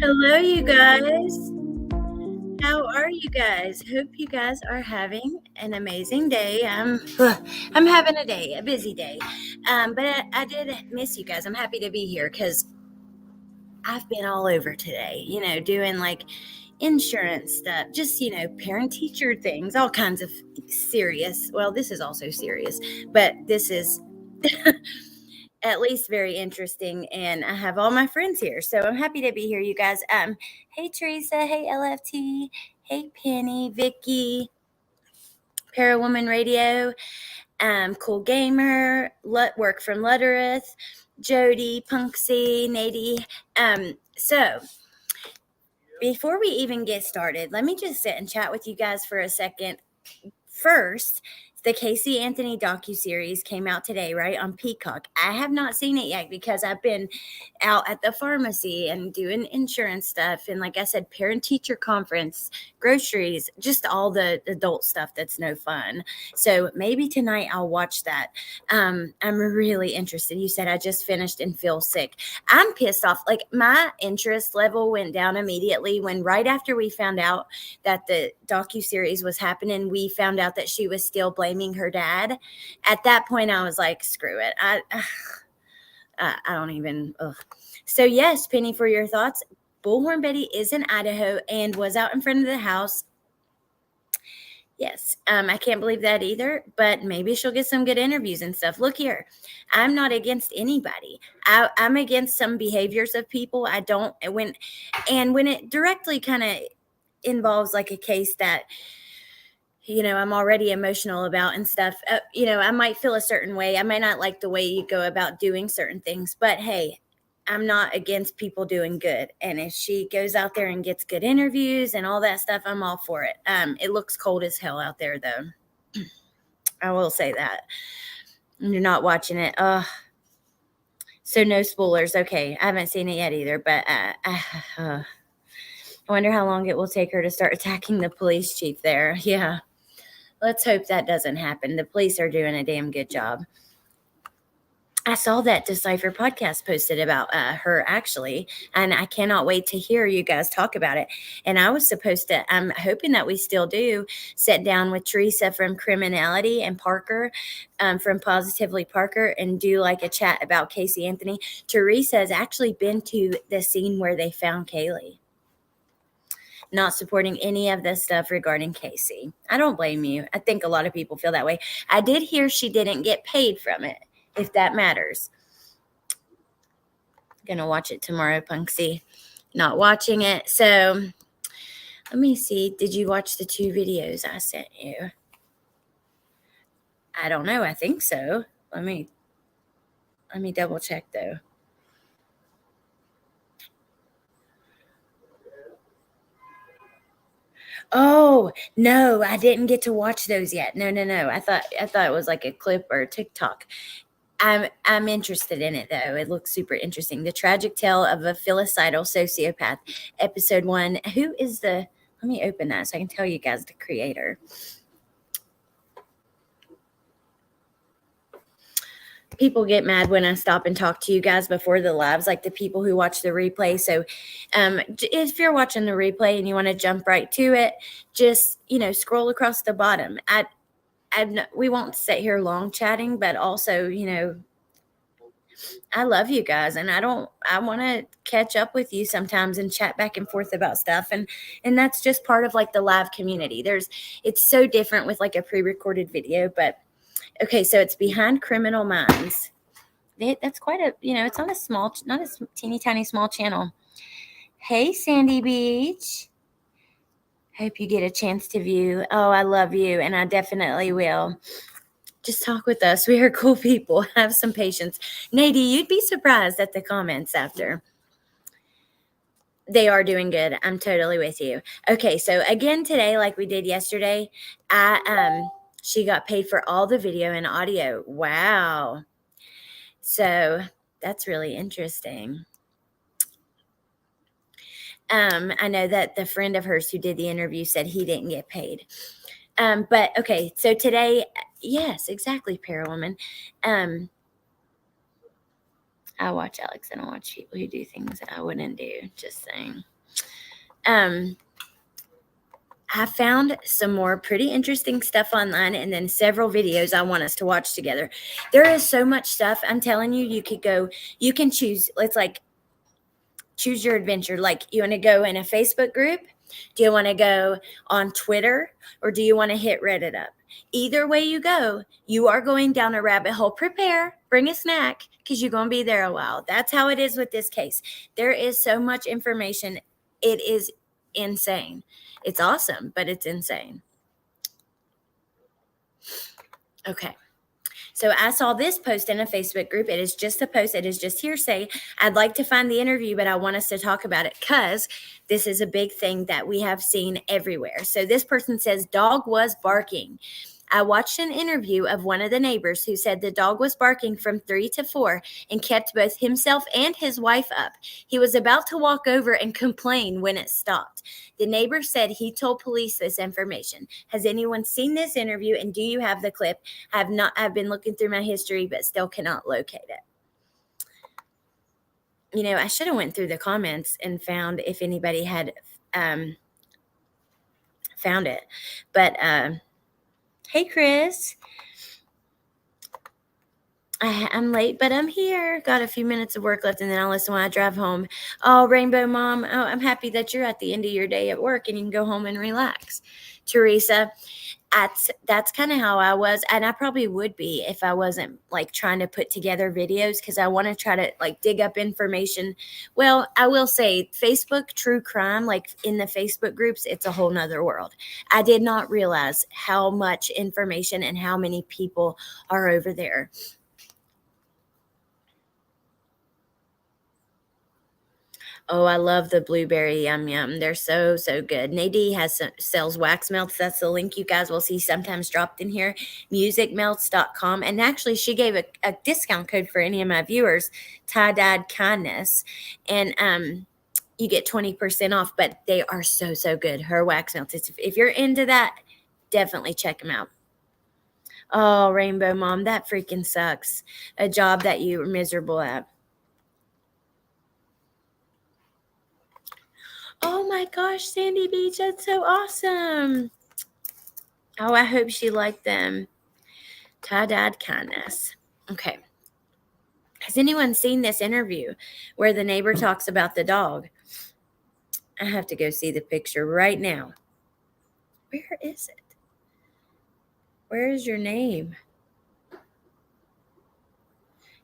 Hello, you guys. How are you guys? Hope you guys are having an amazing day. I'm having a busy day. But I did miss you guys. I'm happy to be here because I've been all over today, doing like insurance stuff, just, parent teacher things, all kinds of serious. Well, this is also serious, but this is at least very interesting. And I have all my friends here. So I'm happy to be here, you guys. Hey Teresa, hey LFT, hey Penny, Vicky, Parawoman Radio, Cool Gamer, Work from Luttereth, Jody, Punksy, Nady. So before we even get started, let me just sit and chat with you guys for a second. First, the Casey Anthony docuseries came out today, right, on Peacock. I have not seen it yet because I've been out at the pharmacy and doing insurance stuff. And like I said, parent-teacher conference, groceries, just all the adult stuff that's no fun. So maybe tonight I'll watch that. I'm really interested. You said I just finished and feel sick. I'm pissed off. Like my interest level went down immediately when right after we found out that the docuseries was happening, we found out that she was still blaming her dad. At that point, I was like, screw it. I don't even. Ugh. So yes, Penny, for your thoughts, Bullhorn Betty is in Idaho and was out in front of the house. Yes, I can't believe that either, but maybe she'll get some good interviews and stuff. Look here, I'm not against anybody. I'm against some behaviors of people. I don't, when it directly kind of involves like a case that, I'm already emotional about and stuff, I might feel a certain way. I might not like the way you go about doing certain things, but hey, I'm not against people doing good. And if she goes out there and gets good interviews and all that stuff, I'm all for it. It looks cold as hell out there, though. I will say that. You're not watching it. So no spoilers. Okay. I haven't seen it yet either, but I wonder how long it will take her to start attacking the police chief there. Yeah. Let's hope that doesn't happen. The police are doing a damn good job. I saw that Decipher podcast posted about her actually, and I cannot wait to hear you guys talk about it. And I was supposed to, I'm hoping that we still do, sit down with Teresa from Criminality and Parker from Positively Parker and do like a chat about Casey Anthony. Teresa has actually been to the scene where they found Kaylee. Not supporting any of this stuff regarding Casey. I don't blame you. I think a lot of people feel that way. I did hear she didn't get paid from it, if that matters. Gonna watch it tomorrow, Punksy. Not watching it. So let me see. Did you watch the 2 videos I sent you? I don't know. I think so. Let me double check though. Oh, no, I didn't get to watch those yet. No. I thought it was like a clip or a TikTok. I'm interested in it though. It looks super interesting. The Tragic Tale of a Filicidal Sociopath, episode 1. Who is let me open that so I can tell you guys the creator. People get mad when I stop and talk to you guys before the lives, like the people who watch the replay. So if you're watching the replay and you want to jump right to it, just, scroll across the bottom. We won't sit here long chatting, but also, I love you guys and I want to catch up with you sometimes and chat back and forth about stuff. And that's just part of like the live community. It's so different with like a pre-recorded video, but okay, so it's Behind Criminal Minds. That's quite a, it's not a teeny tiny small channel. Hey, Sandy Beach. Hope you get a chance to view. Oh, I love you, and I definitely will. Just talk with us. We are cool people. Have some patience. Nady, you'd be surprised at the comments after. They are doing good. I'm totally with you. Okay, so again today, like we did yesterday, she got paid for all the video and audio. Wow. So that's really interesting. I know that the friend of hers who did the interview said he didn't get paid. But okay, so today, yes, exactly, Parawoman. I watch Alex and I watch people who do things that I wouldn't do. Just saying. I found some more pretty interesting stuff online and then several videos I want us to watch together. There is so much stuff. I'm telling you, you can choose. Let's like choose your adventure. Like, you want to go in a Facebook group? Do you want to go on Twitter, or do you want to hit Reddit up? Either way you go, you are going down a rabbit hole. Prepare, bring a snack, because you're going to be there a while. That's how it is with this case. There is so much information. It is insane. It's awesome, but it's insane. Okay. So I saw this post in a Facebook group. It is just a post. It is just hearsay. I'd like to find the interview, but I want us to talk about it because this is a big thing that we have seen everywhere. So this person says, dog was barking. I watched an interview of one of the neighbors who said the dog was barking from 3 to 4 and kept both himself and his wife up. He was about to walk over and complain when it stopped. The neighbor said he told police this information. Has anyone seen this interview, and do you have the clip? I've been looking through my history but still cannot locate it. You know, I should have went through the comments and found if anybody had found it. But hey, Chris. I'm late, but I'm here. Got a few minutes of work left, and then I'll listen when I drive home. Oh, Rainbow Mom. Oh, I'm happy that you're at the end of your day at work and you can go home and relax. Teresa, that's kind of how I was, and I probably would be if I wasn't like trying to put together videos, because I want to try to like dig up information. Well, I will say Facebook true crime, like in the Facebook groups, it's a whole nother world. I did not realize how much information and how many people are over there. Oh, I love the blueberry yum yum. They're so, so good. Nadie sells wax melts. That's the link you guys will see sometimes dropped in here. Musicmelts.com. And actually, she gave a discount code for any of my viewers, tie-dyed kindness. And you get 20% off, but they are so, so good. Her wax melts. If you're into that, definitely check them out. Oh, Rainbow Mom, that freaking sucks. A job that you were miserable at. Oh my gosh, Sandy Beach, that's so awesome. Oh, I hope she liked them. Tie-dyed kindness. Okay. Has anyone seen this interview where the neighbor talks about the dog? I have to go see the picture right now. Where is it? Where is your name?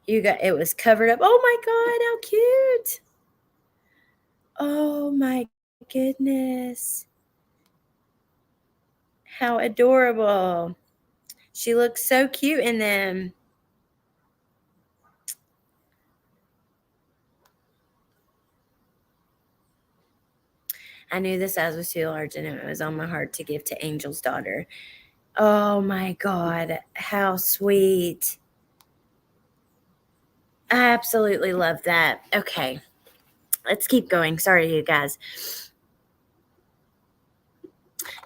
It was covered up. Oh my God, how cute. Oh my goodness. How adorable. She looks so cute in them. I knew the size was too large, and it was on my heart to give to Angel's daughter. Oh my God, how sweet. I absolutely love that. Okay, let's keep going. Sorry, you guys.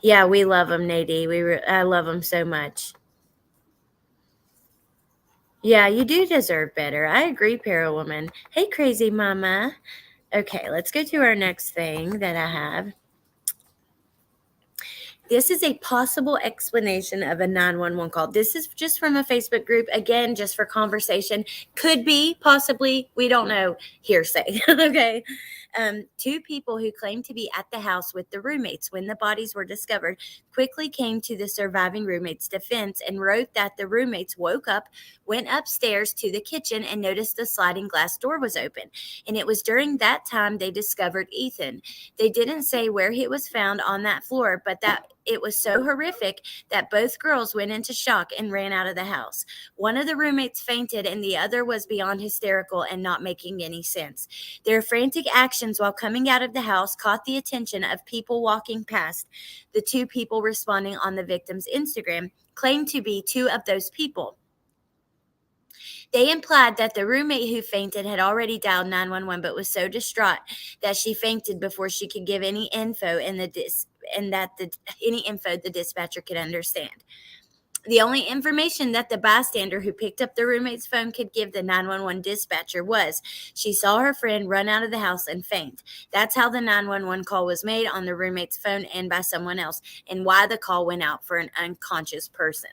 Yeah, we love them, Nadie. I love them so much. Yeah, you do deserve better. I agree, Parawoman. Hey, crazy mama. Okay, let's go to our next thing that I have. This is a possible explanation of a 911 call. This is just from a Facebook group. Again, just for conversation. Could be, possibly, we don't know. Hearsay. Okay. Two people who claimed to be at the house with the roommates when the bodies were discovered quickly came to the surviving roommates' defense and wrote that the roommates woke up, went upstairs to the kitchen, and noticed the sliding glass door was open. And it was during that time they discovered Entin. They didn't say where he was found on that floor, but that it was so horrific that both girls went into shock and ran out of the house. One of the roommates fainted and the other was beyond hysterical and not making any sense. Their frantic actions while coming out of the house caught the attention of people walking past. The two people responding on the victim's Instagram claimed to be two of those people. They implied that the roommate who fainted had already dialed 911 but was so distraught that she fainted before she could give any info any info the dispatcher could understand. The only information that the bystander who picked up the roommate's phone could give the 911 dispatcher was she saw her friend run out of the house and faint. That's how the 911 call was made on the roommate's phone and by someone else, and why the call went out for an unconscious person.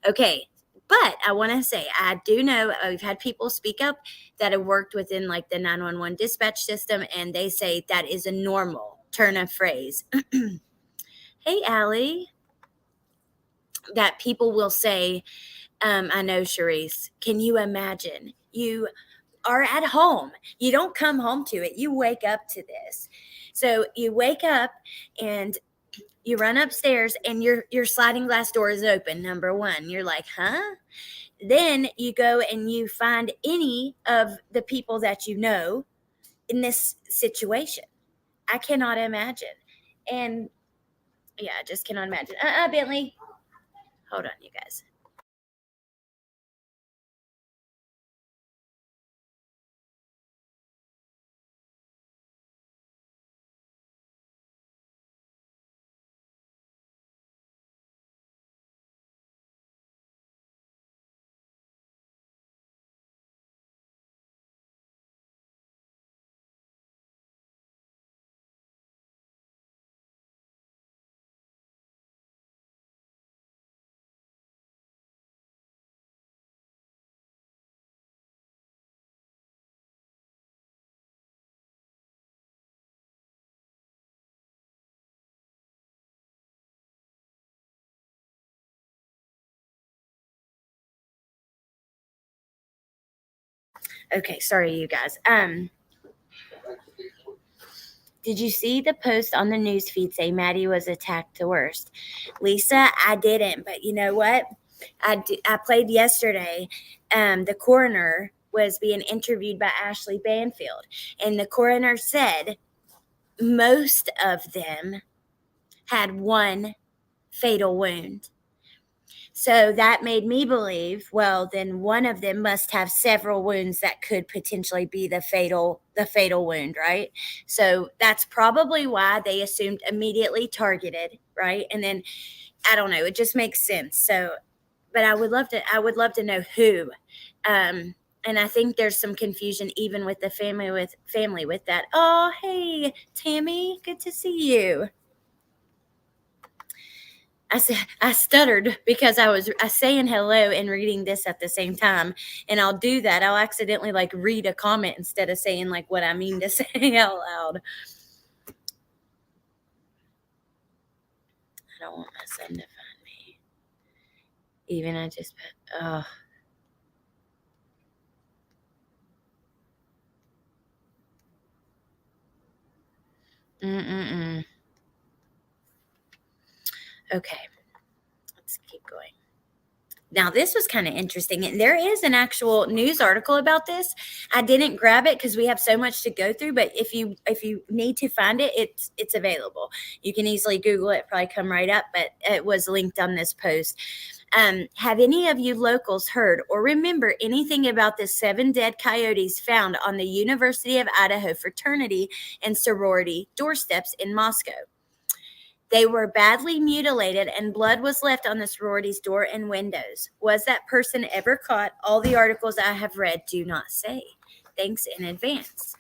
Okay, but I want to say I do know we've had people speak up that have worked within like the 911 dispatch system, and they say that is a normal turn of phrase. Hey, Allie, that people will say, I know, Charisse, can you imagine? You are at home. You don't come home to it. You wake up to this. So you wake up and you run upstairs and your sliding glass door is open. Number one, you're like, huh? Then you go and you find any of the people that you know in this situation. I cannot imagine. And yeah, I just cannot imagine. Bentley. Hold on, you guys. Okay, sorry, you guys. Did you see the post on the news feed say Maddie was attacked the worst? Lisa, I didn't, but you know what? I played yesterday. The coroner was being interviewed by Ashley Banfield, and the coroner said most of them had one fatal wound. So that made me believe, well, then one of them must have several wounds that could potentially be the fatal wound, right? So that's probably why they assumed immediately targeted, right? And then I don't know, it just makes sense. So, but I would love to know who. And I think there's some confusion even with the family with that. Oh, hey, Tammy, good to see you. I stuttered because I was saying hello and reading this at the same time. And I'll do that. I'll accidentally like read a comment instead of saying like what I mean to say out loud. I don't want my son to find me. Even I just, oh. Mm-mm-mm. Okay, let's keep going. Now, this was kind of interesting. And there is an actual news article about this. I didn't grab it because we have so much to go through. But if you need to find it, it's available. You can easily Google it. Probably come right up. But it was linked on this post. Have any of you locals heard or remember anything about the 7 dead coyotes found on the University of Idaho fraternity and sorority doorsteps in Moscow? They were badly mutilated and blood was left on the sorority's door and windows. Was that person ever caught? All the articles I have read do not say. Thanks in advance.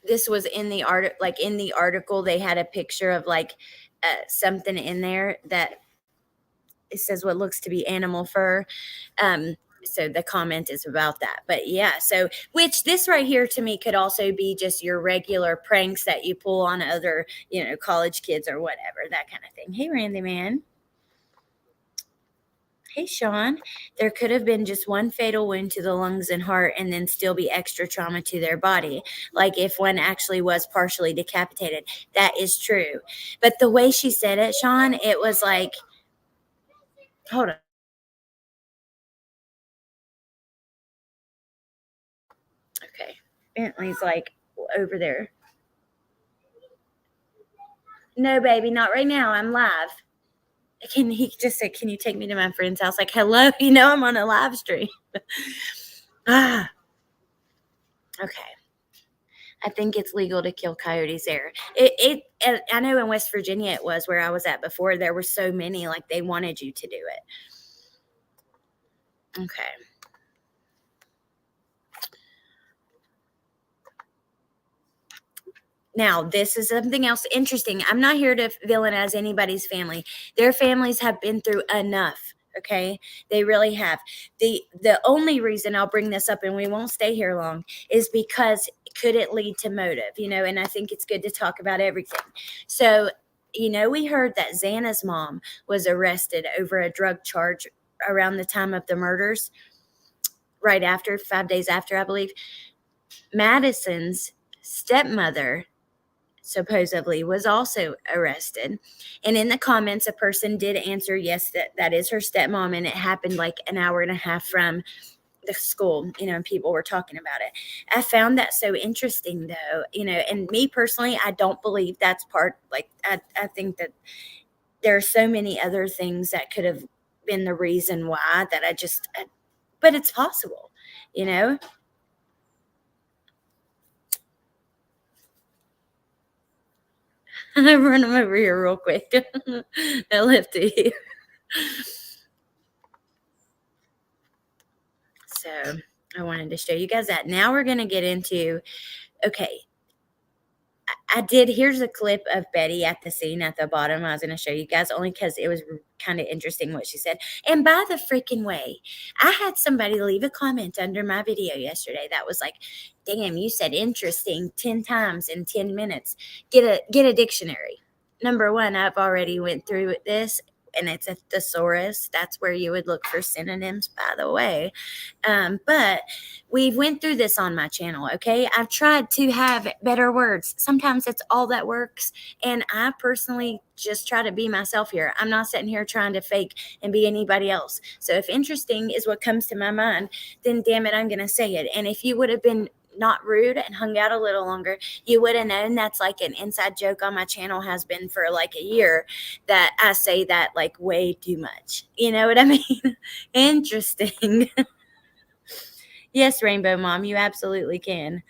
This was in the article they had a picture of like something in there that it says what looks to be animal fur. So the comment is about that. But yeah, so which this right here to me could also be just your regular pranks that you pull on other, college kids or whatever, that kind of thing. Hey, Randy man. Hey, Sean. There could have been just one fatal wound to the lungs and heart and then still be extra trauma to their body. Like if one actually was partially decapitated. That is true. But the way she said it, Sean, it was like, hold on. Okay. Bentley's like over there. No, baby, not right now. I'm live. He just said, can you take me to my friend's house? Like, hello, I'm on a live stream. Okay. I think it's legal to kill coyotes there. I know in West Virginia it was where I was at before. There were so many, like they wanted you to do it. Okay. Now, this is something else interesting. I'm not here to villainize anybody's family. Their families have been through enough. Okay, they really have. The only reason I'll bring this up, and we won't stay here long, is because could it lead to motive? And I think it's good to talk about everything. So, we heard that Xana's mom was arrested over a drug charge around the time of the murders, right after, 5 days after, I believe. Madison's stepmother supposedly was also arrested. And in the comments, a person did answer, yes, that is her stepmom. And it happened like an hour and a half from the school, and people were talking about it. I found that so interesting though, and me personally, I don't believe that's part, like, I think that there are so many other things that could have been the reason why that but it's possible, you know? I run them over here real quick. I left it here. So I wanted to show you guys that. Now we're going to get into, okay, here's a clip of Betty at the scene at the bottom. I was going to show you guys only because it was kind of interesting what she said. And by the freaking way, I had somebody leave a comment under my video yesterday that was like, damn, you said interesting 10 times in 10 minutes. Get a dictionary. Number one, I've already went through this, and it's a thesaurus. That's where you would look for synonyms, by the way. But we've went through this on my channel, okay? I've tried to have better words. Sometimes it's all that works, and I personally just try to be myself here. I'm not sitting here trying to fake and be anybody else. So if interesting is what comes to my mind, then damn it, I'm going to say it. And if you would have been not rude and hung out a little longer, you would have known that's like an inside joke on my channel, has been for like a year, that I say that like way too much. You know what I mean? Interesting. Yes, Rainbow Mom, you absolutely can.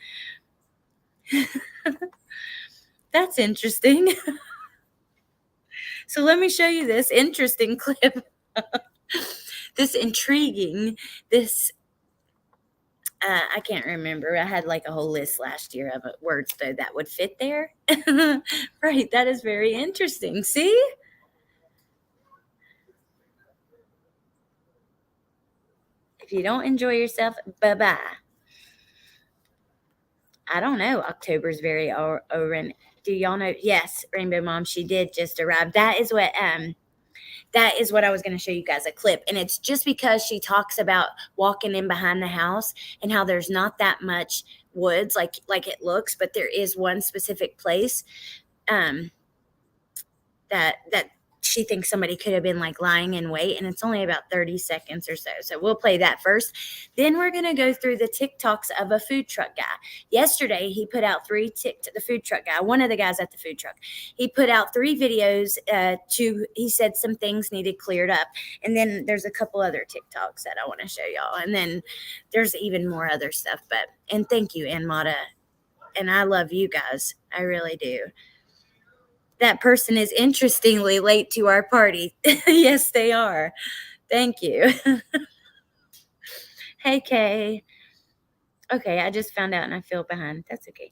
That's interesting. So let me show you this interesting clip. This intriguing, this I can't remember. I had like a whole list last year of words though that would fit there. Right, that is very interesting. See? If you don't enjoy yourself, bye-bye. I don't know. October's very over. Do y'all know? Yes, Rainbow Mom, she did just arrive. That is what I was going to show you guys a clip. And it's just because she talks about walking in behind the house and how there's not that much woods like it looks, but there is one specific place that she thinks somebody could have been like lying in wait, and it's only about 30 seconds or so. So we'll play that first. Then we're going to go through the TikToks of a food truck guy. Yesterday, he put out the food truck guy, one of the guys at the food truck. He put out 3 videos he said some things needed cleared up. And then there's a couple other TikToks that I want to show y'all. And then there's even more other stuff. And thank you, Anmata. And I love you guys. I really do. That person is interestingly late to our party. Yes, they are. Thank you. Hey, Kay. Okay, I just found out and I feel behind. That's okay.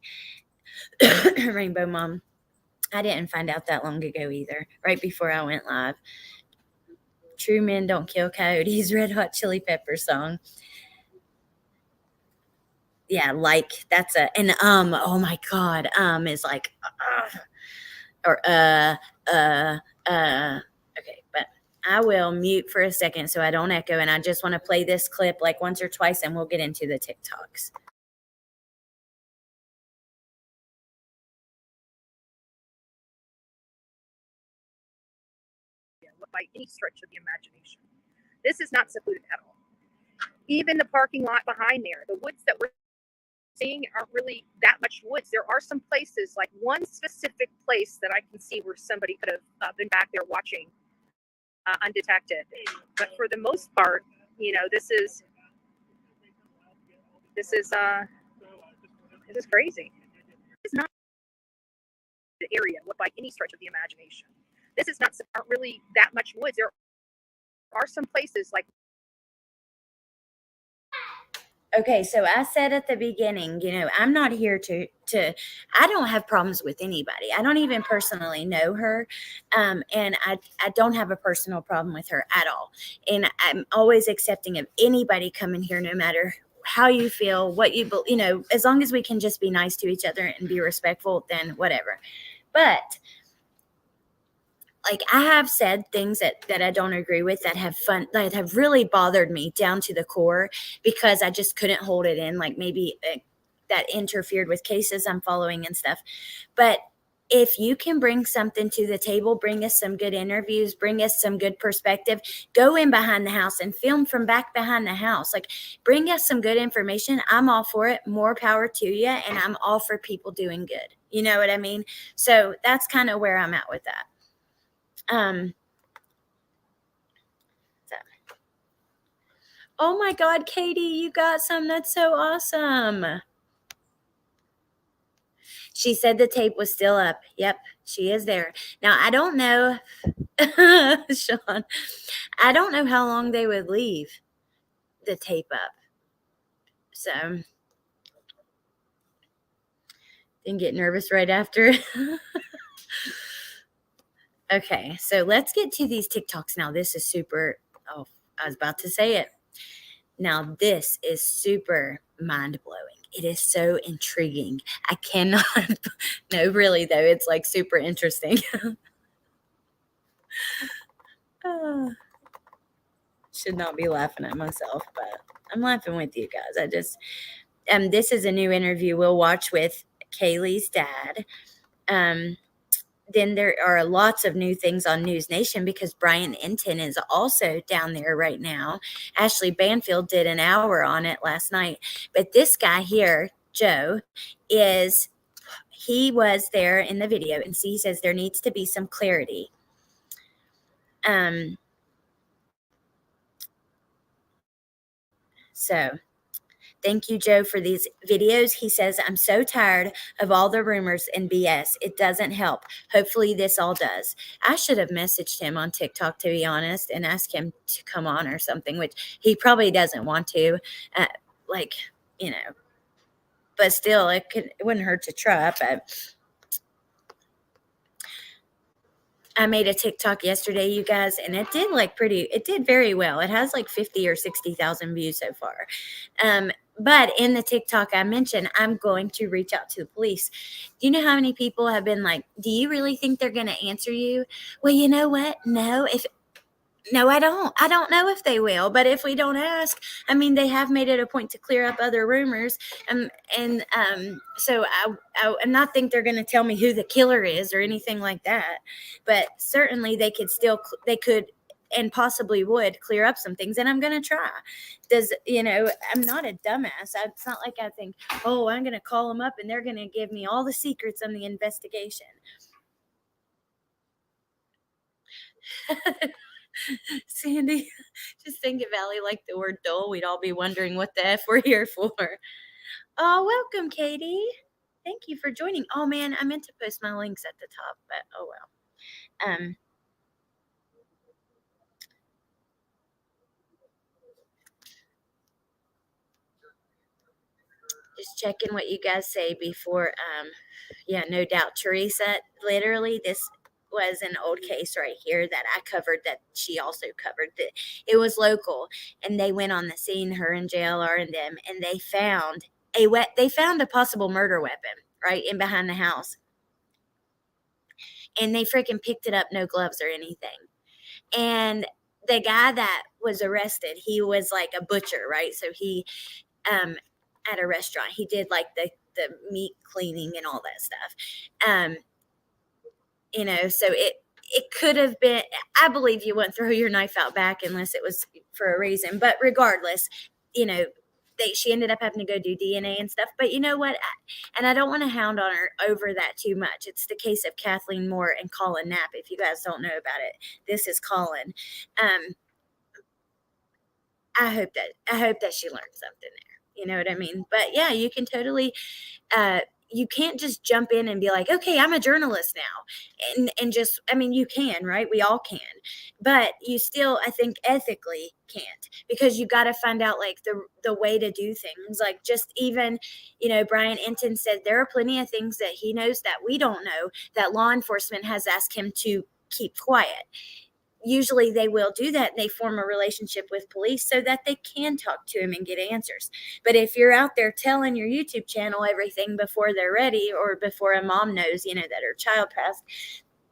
Rainbow Mom. I didn't find out that long ago either, right before I went live. True Men Don't Kill Coyotes, Red Hot Chili Pepper song. Yeah, like that's oh my God, is like, or okay, but I will mute for a second so I don't echo, and I just want to play this clip like once or twice, and we'll get into the TikToks. By any stretch of the imagination. This is not secluded at all. Even the parking lot behind there, the woods that we're seeing aren't really that much woods. There are some places, like one specific place that I can see where somebody could have been back there watching undetected. But for the most part, this is crazy. is not the area by any stretch of the imagination. This is not aren't really that much woods. There are some places like Okay, so I said at the beginning, I'm not here to I don't have problems with anybody. I don't even personally know her. And I don't have a personal problem with her at all. And I'm always accepting of anybody coming here, no matter how you feel, what as long as we can just be nice to each other and be respectful, then whatever. But like, I have said things that I don't agree with, that have really bothered me down to the core, because I just couldn't hold it in. Like, maybe that interfered with cases I'm following and stuff. But if you can bring something to the table, bring us some good interviews, bring us some good perspective, go in behind the house and film from back behind the house. Like, bring us some good information. I'm all for it. More power to you. And I'm all for people doing good. You know what I mean? So that's kind of where I'm at with that. So. Oh my God, Katie, you got some. That's so awesome. She said the tape was still up. Yep, she is there. Now, I don't know, Sean, I don't know how long they would leave the tape up. So, didn't get nervous right after. Okay, so let's get to these TikToks now. This is super, oh, I was about to say it. Now, this is super mind-blowing. It is so intriguing. I cannot, no, really, though, it's like super interesting. Should not be laughing at myself, but I'm laughing with you guys. This is a new interview we'll watch with Kaylee's dad. Then there are lots of new things on News Nation, because Brian Entin is also down there right now. Ashley Banfield did an hour on it last night. But this guy here, Joe, he was there in the video, and he says there needs to be some clarity. So thank you, Joe, for these videos. He says, I'm so tired of all the rumors and BS. It doesn't help. Hopefully this all does. I should have messaged him on TikTok, to be honest, and asked him to come on or something, which he probably doesn't want to. Like, but still, it wouldn't hurt to try. But I made a TikTok yesterday, you guys, and it did very well. It has like 50 or 60,000 views so far. But in the TikTok I mentioned, I'm going to reach out to the police. Do you know how many people have been like, do you really think they're going to answer you? Well, you know what? No, I don't. I don't know if they will, but if we don't ask, I mean, they have made it a point to clear up other rumors. So I'm not think they're going to tell me who the killer is or anything like that, but certainly they could and possibly would clear up some things, and I'm going to try. I'm not a dumbass. It's not like I think, oh, I'm going to call them up and they're going to give me all the secrets on the investigation. Sandy, just think if Allie liked the word dull, we'd all be wondering what the F we're here for. Oh, welcome, Katie. Thank you for joining. Oh, man, I meant to post my links at the top, but oh well. Just checking what you guys say before. Yeah, no doubt. Teresa, literally, this was an old case right here that I covered, that she also covered. That it was local, and they went on the scene, her and JLR and them, and they found a possible murder weapon right in behind the house, and they freaking picked it up, no gloves or anything. And the guy that was arrested, he was like a butcher, right? So he at a restaurant, he did like the meat cleaning and all that stuff. So it could have been, I believe you wouldn't throw your knife out back unless it was for a reason. But regardless, she ended up having to go do DNA and stuff. But you know what? And I don't want to hound on her over that too much. It's the case of Kathleen Moore and Colin Knapp. If you guys don't know about it, this is Colin. I hope that she learned something there. You know what I mean? But yeah, you can totally you can't just jump in and be like, okay, I'm a journalist now. And just, I mean, you can, right? We all can. But you still, I think, ethically can't, because you got to find out like the way to do things. Like, just even, Brian Entin said there are plenty of things that he knows that we don't know, that law enforcement has asked him to keep quiet. Usually they will do that. They form a relationship with police so that they can talk to him and get answers. But if you're out there telling your YouTube channel everything before they're ready, or before a mom knows, that her child passed,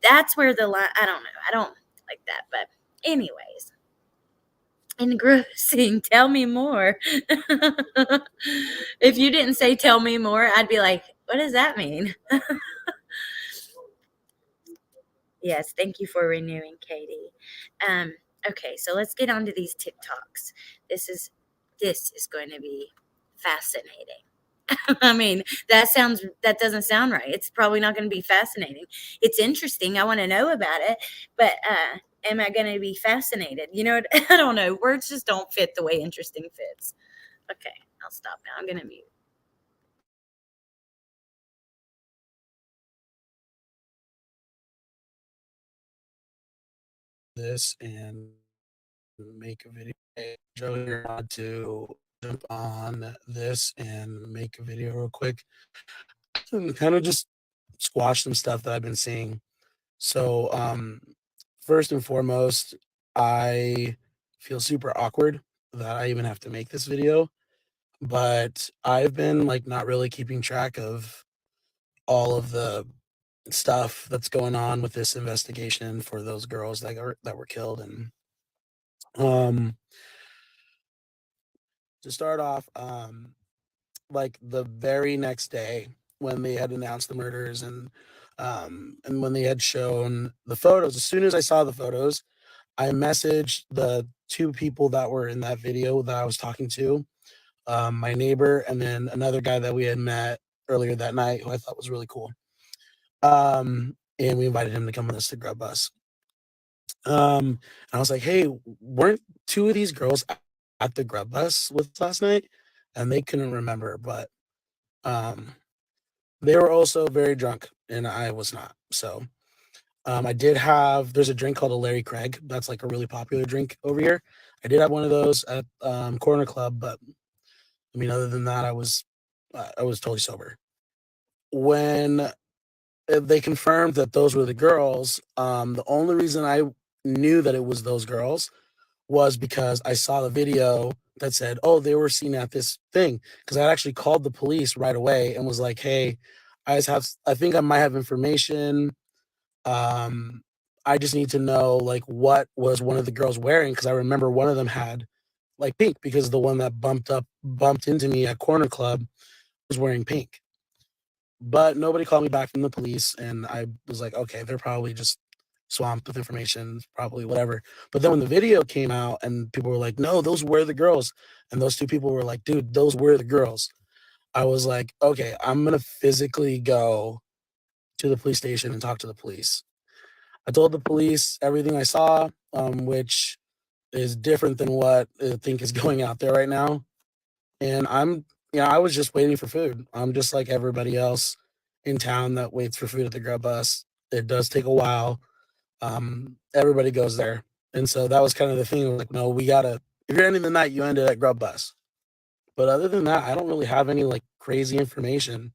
that's where the line, I don't know. I don't like that. But anyways, and GRUB saying, tell me more. If you didn't say tell me more, I'd be like, what does that mean? Yes, thank you for renewing, Katie. Okay, so let's get on to these TikToks. This is going to be fascinating. I mean, that doesn't sound right. It's probably not going to be fascinating. It's interesting. I want to know about it, but am I going to be fascinated? I don't know. Words just don't fit the way interesting fits. Okay, I'll stop now. I'm going to mute. This and make a video. Hey, Joe here, want to jump on this and make a video real quick and kind of just squash some stuff that I've been seeing. So, first and foremost, I feel super awkward that I even have to make this video, but I've been like not really keeping track of all of the stuff that's going on with this investigation for those girls that were killed. And to start off, like the very next day when they had announced the murders, and when they had shown the photos, as soon as I saw the photos, I messaged the two people that were in that video that I was talking to, my neighbor, and then another guy that we had met earlier that night who I thought was really cool. And we invited him to come with us to GRUB Bus. And I was like, hey, weren't two of these girls at the GRUB Bus with us last night? And they couldn't remember, but they were also very drunk, and I was not. So I did have, there's a drink called a Larry Craig. That's like a really popular drink over here. I did have one of those at Corner Club, but I mean, other than that, I was totally sober. When they confirmed that those were the girls, the only reason I knew that it was those girls was because I saw the video that said, oh, they were seen at this thing. Because I actually called the police right away and was like, hey, I think I might have information. I just need to know like what was one of the girls wearing, because I remember one of them had like pink, because the one that bumped into me at Corner Club was wearing pink. But nobody called me back from the police, and I was like, okay, they're probably just swamped with information, probably whatever. But then when the video came out and people were like, no, those were the girls, and those two people were like, dude, those were the girls, I was like, okay, I'm gonna physically go to the police station and talk to the police. I told the police everything I saw, which is different than what I think is going out there right now. And I was just waiting for food. I'm just like everybody else in town that waits for food at the GRUB Bus. It does take a while. Everybody goes there. And so that was kind of the thing. Like, no, if you're ending the night, you end it at GRUB Bus. But other than that, I don't really have any like crazy information.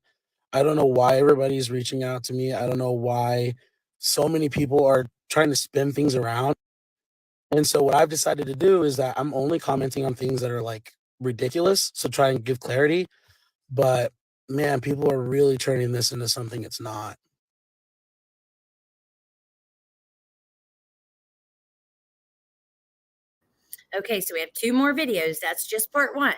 I don't know why everybody's reaching out to me. I don't know why so many people are trying to spin things around. And so what I've decided to do is that I'm only commenting on things that are like ridiculous. So try and give clarity. But man, people are really turning this into something it's not. Okay, so we have 2 more videos. That's just part 1.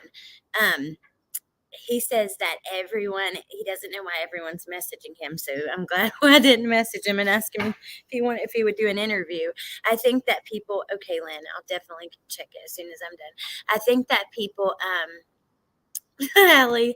He says that he doesn't know why everyone's messaging him. So I'm glad I didn't message him and ask him if he would do an interview. I think that people, okay, Lynn, I'll definitely check it as soon as I'm done. I think that people, Allie,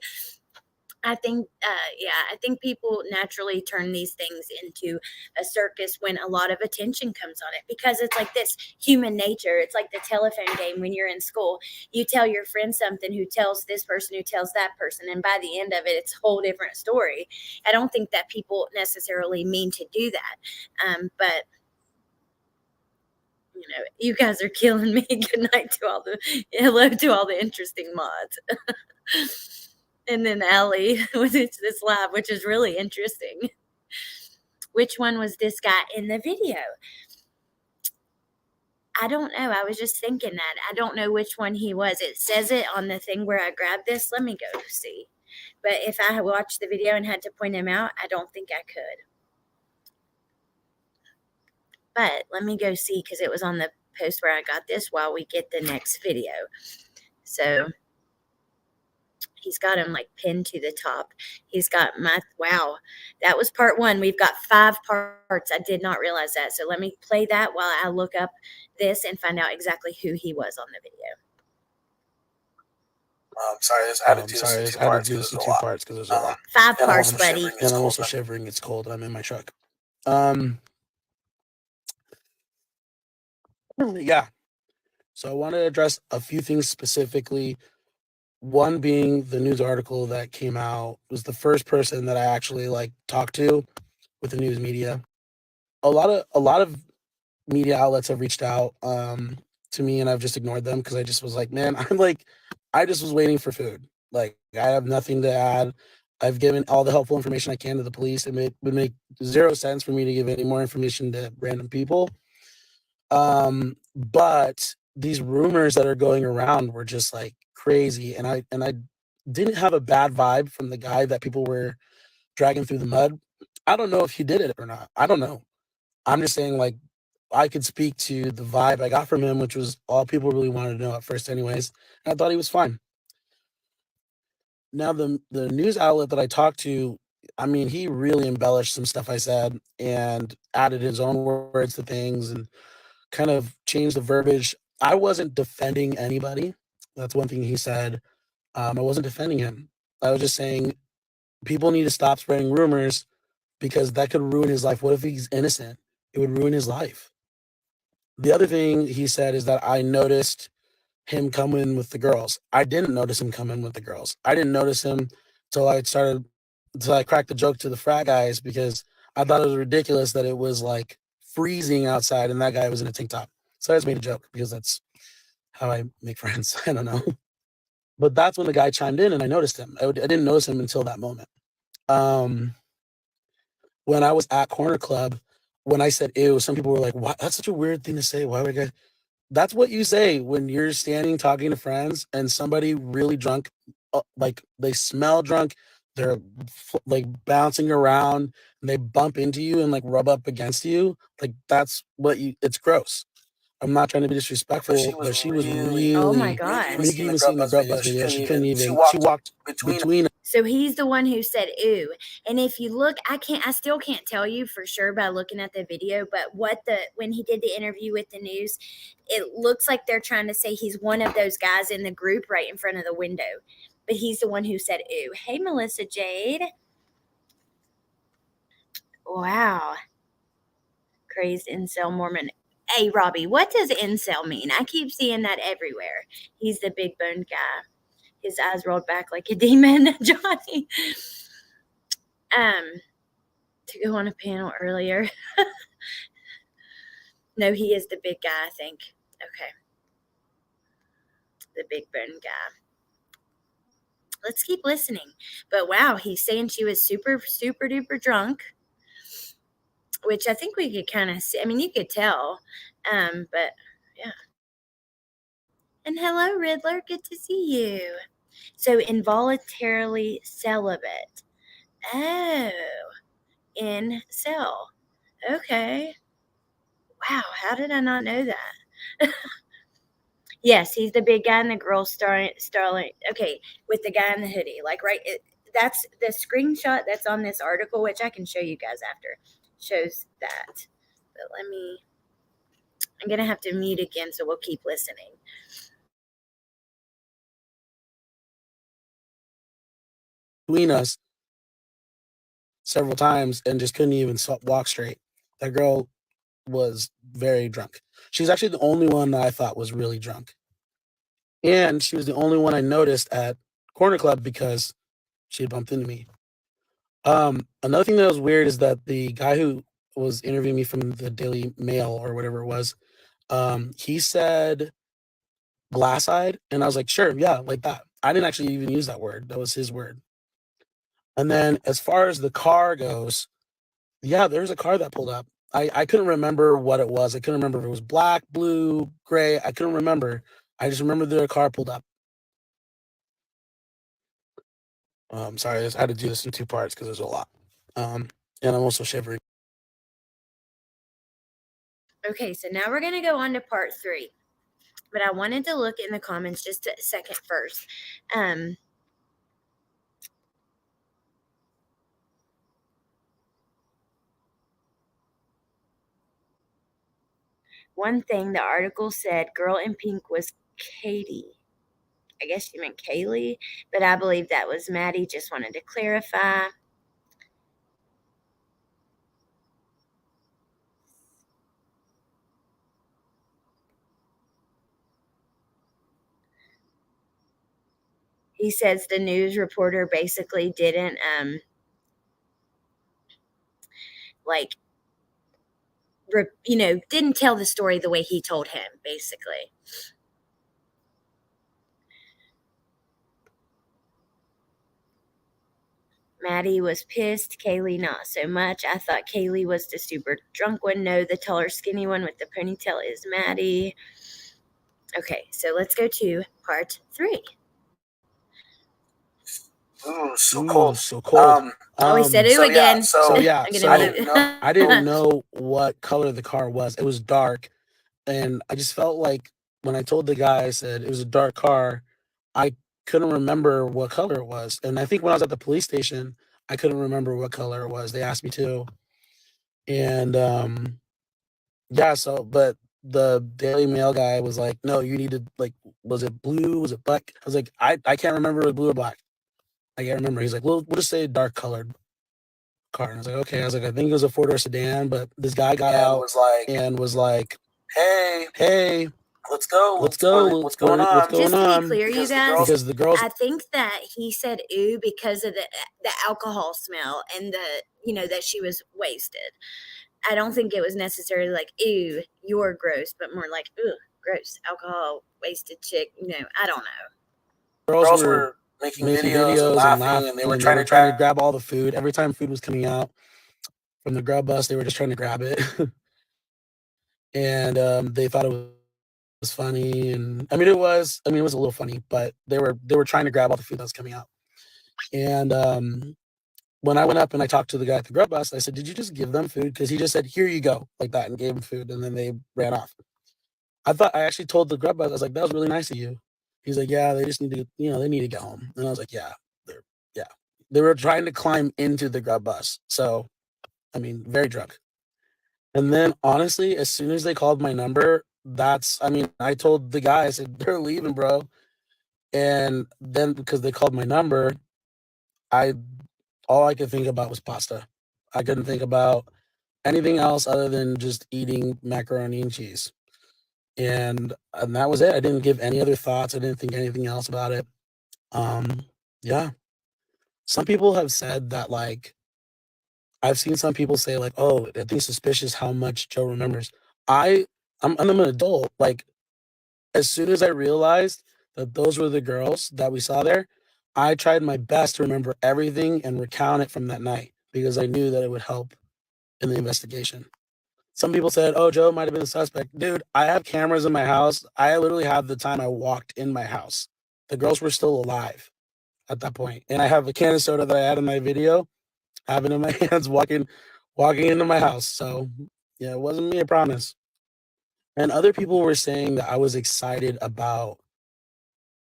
I think, I think people naturally turn these things into a circus when a lot of attention comes on it because it's like this human nature. It's like the telephone game when you're in school. You tell your friend something who tells this person who tells that person, and by the end of it, it's a whole different story. I don't think that people necessarily mean to do that. But you guys are killing me. Good night to all the hello to all the interesting mods. And then Allie with this live, which is really interesting. Which one was this guy in the video? I don't know. I was just thinking that. I don't know which one he was. It says it on the thing where I grabbed this. Let me go see. But if I had watched the video and had to point him out, I don't think I could. But let me go see because it was on the post where I got this while we get the next video. So he's got him like pinned to the top. He's got wow, that was part one. We've got 5 parts. I did not realize that. So let me play that while I look up this and find out exactly who he was on the video. Sorry, I had to do this in 2 parts because there's a lot. 5 parts, buddy. And I'm also shivering. It's cold. I'm in my truck. Yeah. So I want to address a few things specifically. One being the news article that came out was the first person that I actually talked to with the news media. A lot of media outlets have reached out to me, and I've just ignored them because I just was like, man, I just was waiting for food. Like, I have nothing to add. I've given all the helpful information I can to the police. It would make 0 sense for me to give any more information to random people. But these rumors that are going around were just crazy, and I didn't have a bad vibe from the guy that people were dragging through the mud. I don't know if he did it or not. I don't know. I'm just saying, I could speak to the vibe I got from him, which was all people really wanted to know at first anyways. And I thought he was fine. Now, the news outlet that I talked to, I mean, he really embellished some stuff I said and added his own words to things and kind of changed the verbiage. I wasn't defending anybody. That's one thing he said. I wasn't defending him. I was just saying people need to stop spreading rumors because that could ruin his life. What if he's innocent? It would ruin his life. The other thing he said is that I noticed him come in with the girls. I didn't notice him come in with the girls. I didn't notice him till I cracked the joke to the frat guys because I thought it was ridiculous that it was freezing outside and that guy was in a tank top. So I just made a joke because that's how I make friends. I don't know. But that's when the guy chimed in and I noticed him. I didn't notice him until that moment. When I was at Corner Club, when I said ew, some people were like, "What? That's such a weird thing to say. Why would I?" That's what you say when you're standing talking to friends and somebody really drunk, they smell drunk, they're bouncing around and they bump into you and rub up against you. That's what it's gross. I'm not trying to be disrespectful, but she was really. Oh my God. I mean, you can even see in the GRUB video. She couldn't even. She walked between. So he's the one who said ooh. And if you look, I still can't tell you for sure by looking at the video, but when he did the interview with the news, it looks like they're trying to say he's one of those guys in the group right in front of the window. But he's the one who said ooh. Hey, Melissa Jade. Wow. Crazed incel Mormon. Hey, Robbie, what does incel mean? I keep seeing that everywhere. He's the big boned guy. His eyes rolled back like a demon, Johnny. To go on a panel earlier. No, he is the big guy, I think. Okay. The big bone guy. Let's keep listening. But wow, he's saying she was super, super duper drunk, which I think we could kind of see. I mean, you could tell. But yeah. And hello, Riddler. Good to see you. So involuntarily celibate. Oh, incel. Okay. Wow, how did I not know that? Yes, he's the big guy and the girl starling. Okay, with the guy in the hoodie. That's the screenshot that's on this article, which I can show you guys after. Shows that. But I'm going to have to mute again, so we'll keep listening. Between us, several times and just couldn't even walk straight. That girl was very drunk. She's actually the only one that I thought was really drunk. And she was the only one I noticed at Corner Club because she had bumped into me. Another thing that was weird is that the guy who was interviewing me from the Daily Mail or whatever it was, he said glass-eyed, and I was like, sure, yeah, like that. I didn't actually even use that word. That was his word. And then as far as the car goes, yeah, there's a car that pulled up. I couldn't remember what it was. I couldn't remember if it was black, blue, gray. I couldn't remember. I just remember that a car pulled up. Sorry, I had to do this in two parts because there's a lot. And I'm also shivering. Okay, so now we're going to go on to part 3. But I wanted to look in the comments just a second first. One thing the article said, girl in pink was Katie. I guess she meant Kaylee, but I believe that was Maddie. Just wanted to clarify. He says the news reporter basically didn't didn't tell the story the way he told him, basically. Maddie was pissed. Kaylee not so much. I thought Kaylee was the super drunk one. No, the taller, skinny one with the ponytail is Maddie. Okay, so let's go to part 3. Ooh, so cold. So cold. Oh, he said ooh again. So yeah, I didn't know. know what color the car was. It was dark, and I just felt like when I told the guy, I said it was a dark car. I couldn't remember what color it was, and I think when I was at the police station, I couldn't remember what color it was. They asked me to, and yeah. So, but the Daily Mail guy was like, "No, you need to like, was it blue? Was it black?" I was like, "I can't remember if it was blue or black. I can't remember." He's like, "Well, we'll just say dark colored car." And I was like, "Okay." I was like, "I think it was a 4-door sedan," but this guy got out and was like, "Hey, let's go. What's going on? What's going Just to on?" be clear, you guys, Because the girls, I think that he said ooh because of the alcohol smell and that she was wasted. I don't think it was necessarily like ooh, you're gross, but more like ooh, gross, alcohol wasted chick. I don't know. girls were making videos and laughing, and they were trying to grab all the food. Every time food was coming out from the grub bus, they were just trying to grab it, and they thought it was funny. And I mean, it was a little funny, but they were trying to grab all the food that was coming out. And when I went up and I talked to the guy at the grub bus, I said, "Did you just give them food?" Because he just said, "Here you go," like that, and gave them food, and then they ran off. I actually told the grub bus, I was like, "That was really nice of you." He's like, "Yeah, they just need to, they need to get home." And I was like, yeah, they were trying to climb into the grub bus. So, I mean, very drunk. And then honestly, as soon as they called my number, I told the guy, I said, "They're leaving, bro." And then because they called my number, I all I could think about was pasta. I couldn't think about anything else other than just eating macaroni and cheese. And that was it. I didn't give any other thoughts. I didn't think anything else about it. Yeah. Some people have said that like I've seen some people say like, "Oh, I think it's suspicious how much Joe remembers." I I'm an adult. Like as soon as I realized that those were the girls that we saw there, I tried my best to remember everything and recount it from that night because I knew that it would help in the investigation. Some people said, "Oh, Joe might have been the suspect." Dude, I have cameras in my house. I literally have the time I walked in my house. The girls were still alive at that point. And I have a can of soda that I had in my video, have it in my hands, walking into my house. So yeah, it wasn't me, I promise. And other people were saying that I was excited about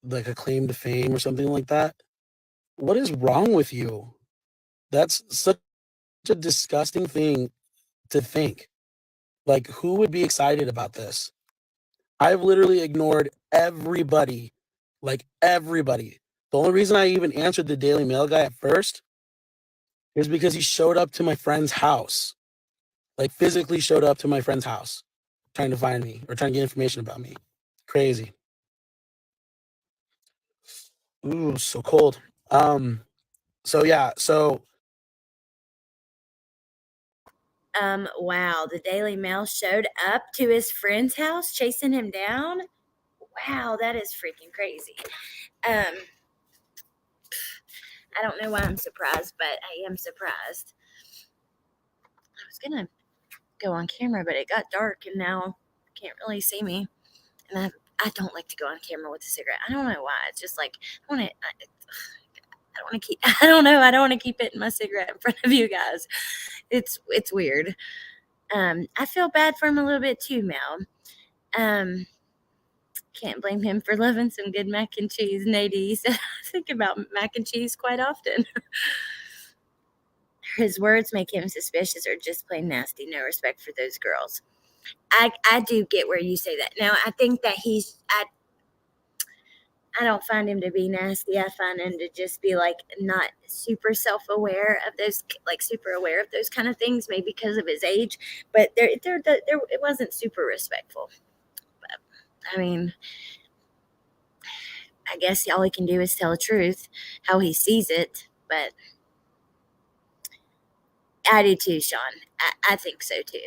like a claim to fame or something like that. What is wrong with you? That's such a disgusting thing to think. Like, who would be excited about this? I've literally ignored everybody, like everybody. The only reason I even answered the Daily Mail guy at first is because he showed up to my friend's house, like physically showed up to my friend's house, trying to find me or trying to get information about me. Crazy. Ooh, so cold. So yeah, so Wow, the Daily Mail showed up to his friend's house chasing him down. Wow, that is freaking crazy. Um, I don't know why I'm surprised, but I am surprised. I was gonna go on camera, but it got dark and now can't really see me. And I don't like to go on camera with a cigarette. I don't know why. It's just like I want to. I don't want to keep. I don't know. I don't want to keep hitting my cigarette in front of you guys. It's weird. I feel bad for him a little bit too, Mel. Can't blame him for loving some good mac and cheese. Nadie said, I think about mac and cheese quite often. His words make him suspicious or just plain nasty. No respect for those girls. I do get where you say that. Now, I think that I don't find him to be nasty. I find him to just be like not super self-aware of those, like super aware of those kind of things, maybe because of his age. But it wasn't super respectful. But, I mean, I guess all he can do is tell the truth, how he sees it. But I do too, Sean. I think so too.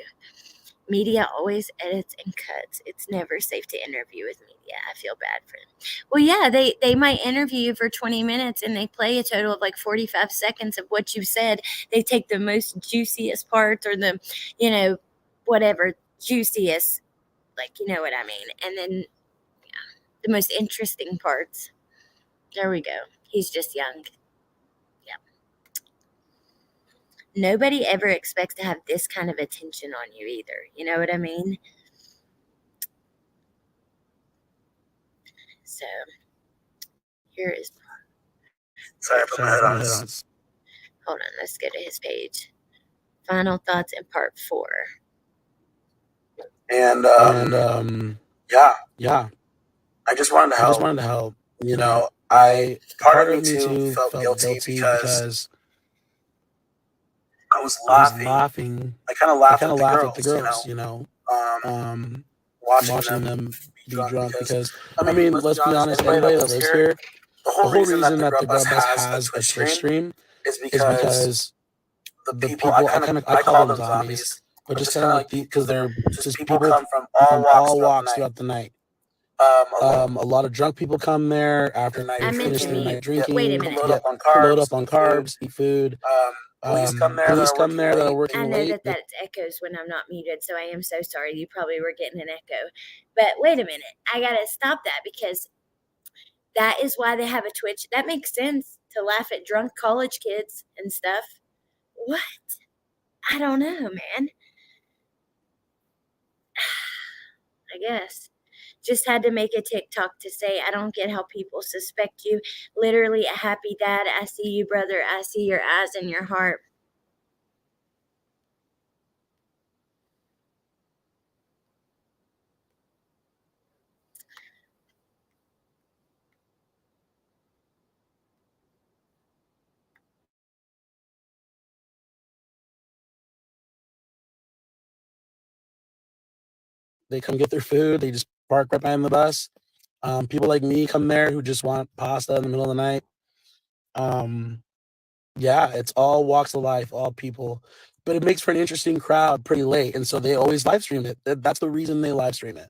Media always edits and cuts. It's never safe to interview with media. I feel bad for them. Well, yeah, they might interview you for 20 minutes and they play a total of like 45 seconds of what you said. They take the most juiciest parts or the, whatever juiciest, like, you know what I mean. And then the most interesting parts. There we go. He's just young. Yeah. Nobody ever expects to have this kind of attention on you either. You know what I mean? So here is. sorry, I put my head on. Hold on, let's go to his page. Final thoughts in part 4. And yeah, I just wanted to help. You know, I part of me too felt guilty because I was laughing. I kind of laughed at the girls. Watching them be drunk because I mean, let's be honest. Anybody that lives here, the whole reason that the GRUB Bus has a Twitch stream is because the people I call them zombies, but just kind of like because they're just people come from all walks throughout the night. A lot of drunk people come there after they finish their night drinking. Wait a minute. Load up on carbs, eat food. Police come there that are working I know late. that echoes when I'm not muted, so I am so sorry. You probably were getting an echo. But wait a minute. I got to stop that because that is why they have a Twitch. That makes sense to laugh at drunk college kids and stuff. What? I don't know, man. I guess. Just had to make a TikTok to say, I don't get how people suspect you. Literally a happy dad. I see you, brother. I see your eyes and your heart. They come get their food. They just park right behind the bus. People like me come there who just want pasta in the middle of the night. Yeah, it's all walks of life, all people, but it makes for an interesting crowd pretty late, and so they always live stream it. That's the reason they live stream it.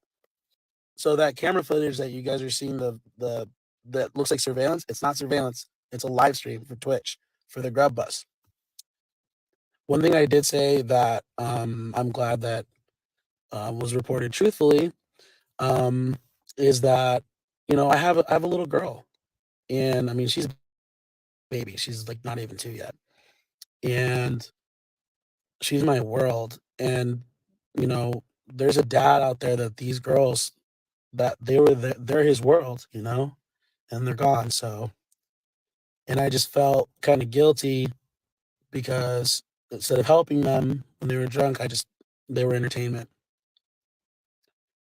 So that camera footage that you guys are seeing, the that looks like surveillance, it's not surveillance. It's a live stream for Twitch for the GRUB Bus. One thing I did say that I'm glad that was reported truthfully is that I have a little girl, and I mean she's a baby. She's like not even 2 yet, and she's my world. And there's a dad out there that these girls that they're his world, and they're gone. So, and I just felt kind of guilty because instead of helping them when they were drunk, they were entertainment.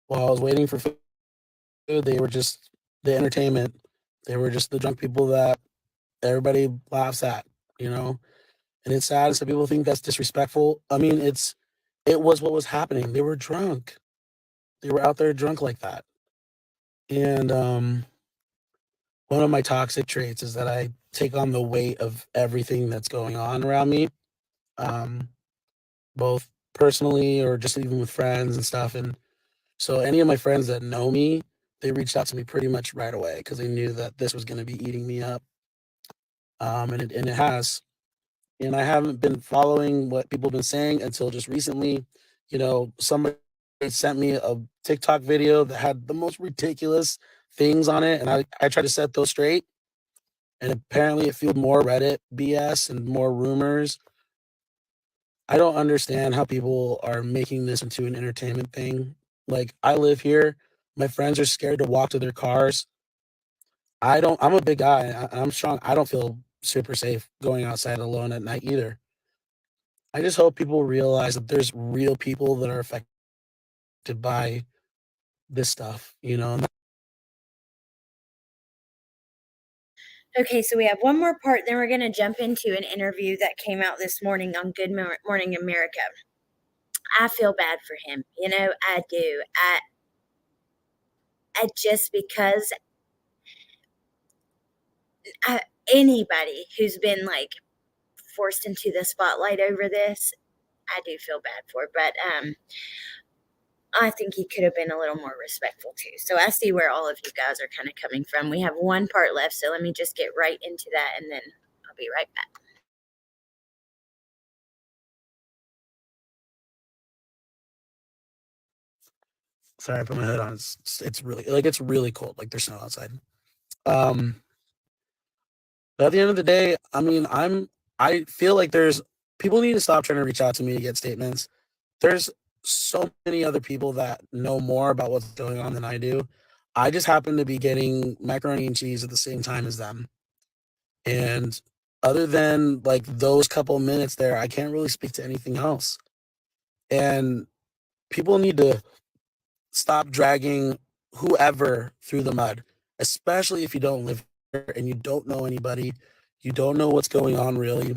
While I was waiting for food, they were just the entertainment. They were just the drunk people that everybody laughs at, And it's sad. Some people think that's disrespectful. I mean, it was what was happening. They were drunk. They were out there drunk like that. And one of my toxic traits is that I take on the weight of everything that's going on around me, um, both personally or just even with friends and stuff. And so any of my friends that know me, they reached out to me pretty much right away because they knew that this was going to be eating me up. And it has. And I haven't been following what people have been saying until just recently. Somebody sent me a TikTok video that had the most ridiculous things on it, and I tried to set those straight. And apparently, it fueled more Reddit BS and more rumors. I don't understand how people are making this into an entertainment thing. Like, I live here. My friends are scared to walk to their cars. I'm a big guy. I'm strong. I don't feel super safe going outside alone at night either. I just hope people realize that there's real people that are affected by this stuff. Okay, so we have one more part, then we're going to jump into an interview that came out this morning on Morning America. I feel bad for him. I do. I just because anybody who's been like forced into the spotlight over this, I do feel bad for. But I think he could have been a little more respectful too. So I see where all of you guys are kind of coming from. We have one part left, so let me just get right into that, and then I'll be right back. Sorry, I put my hood on. It's really cold. Like, there's snow outside. Um, but at the end of the day, I mean, I feel like there's people need to stop trying to reach out to me to get statements. There's so many other people that know more about what's going on than I do. I just happen to be getting macaroni and cheese at the same time as them. And other than like those couple minutes there, I can't really speak to anything else. And people need to stop dragging whoever through the mud, especially if you don't live here and you don't know anybody, you don't know what's going on really.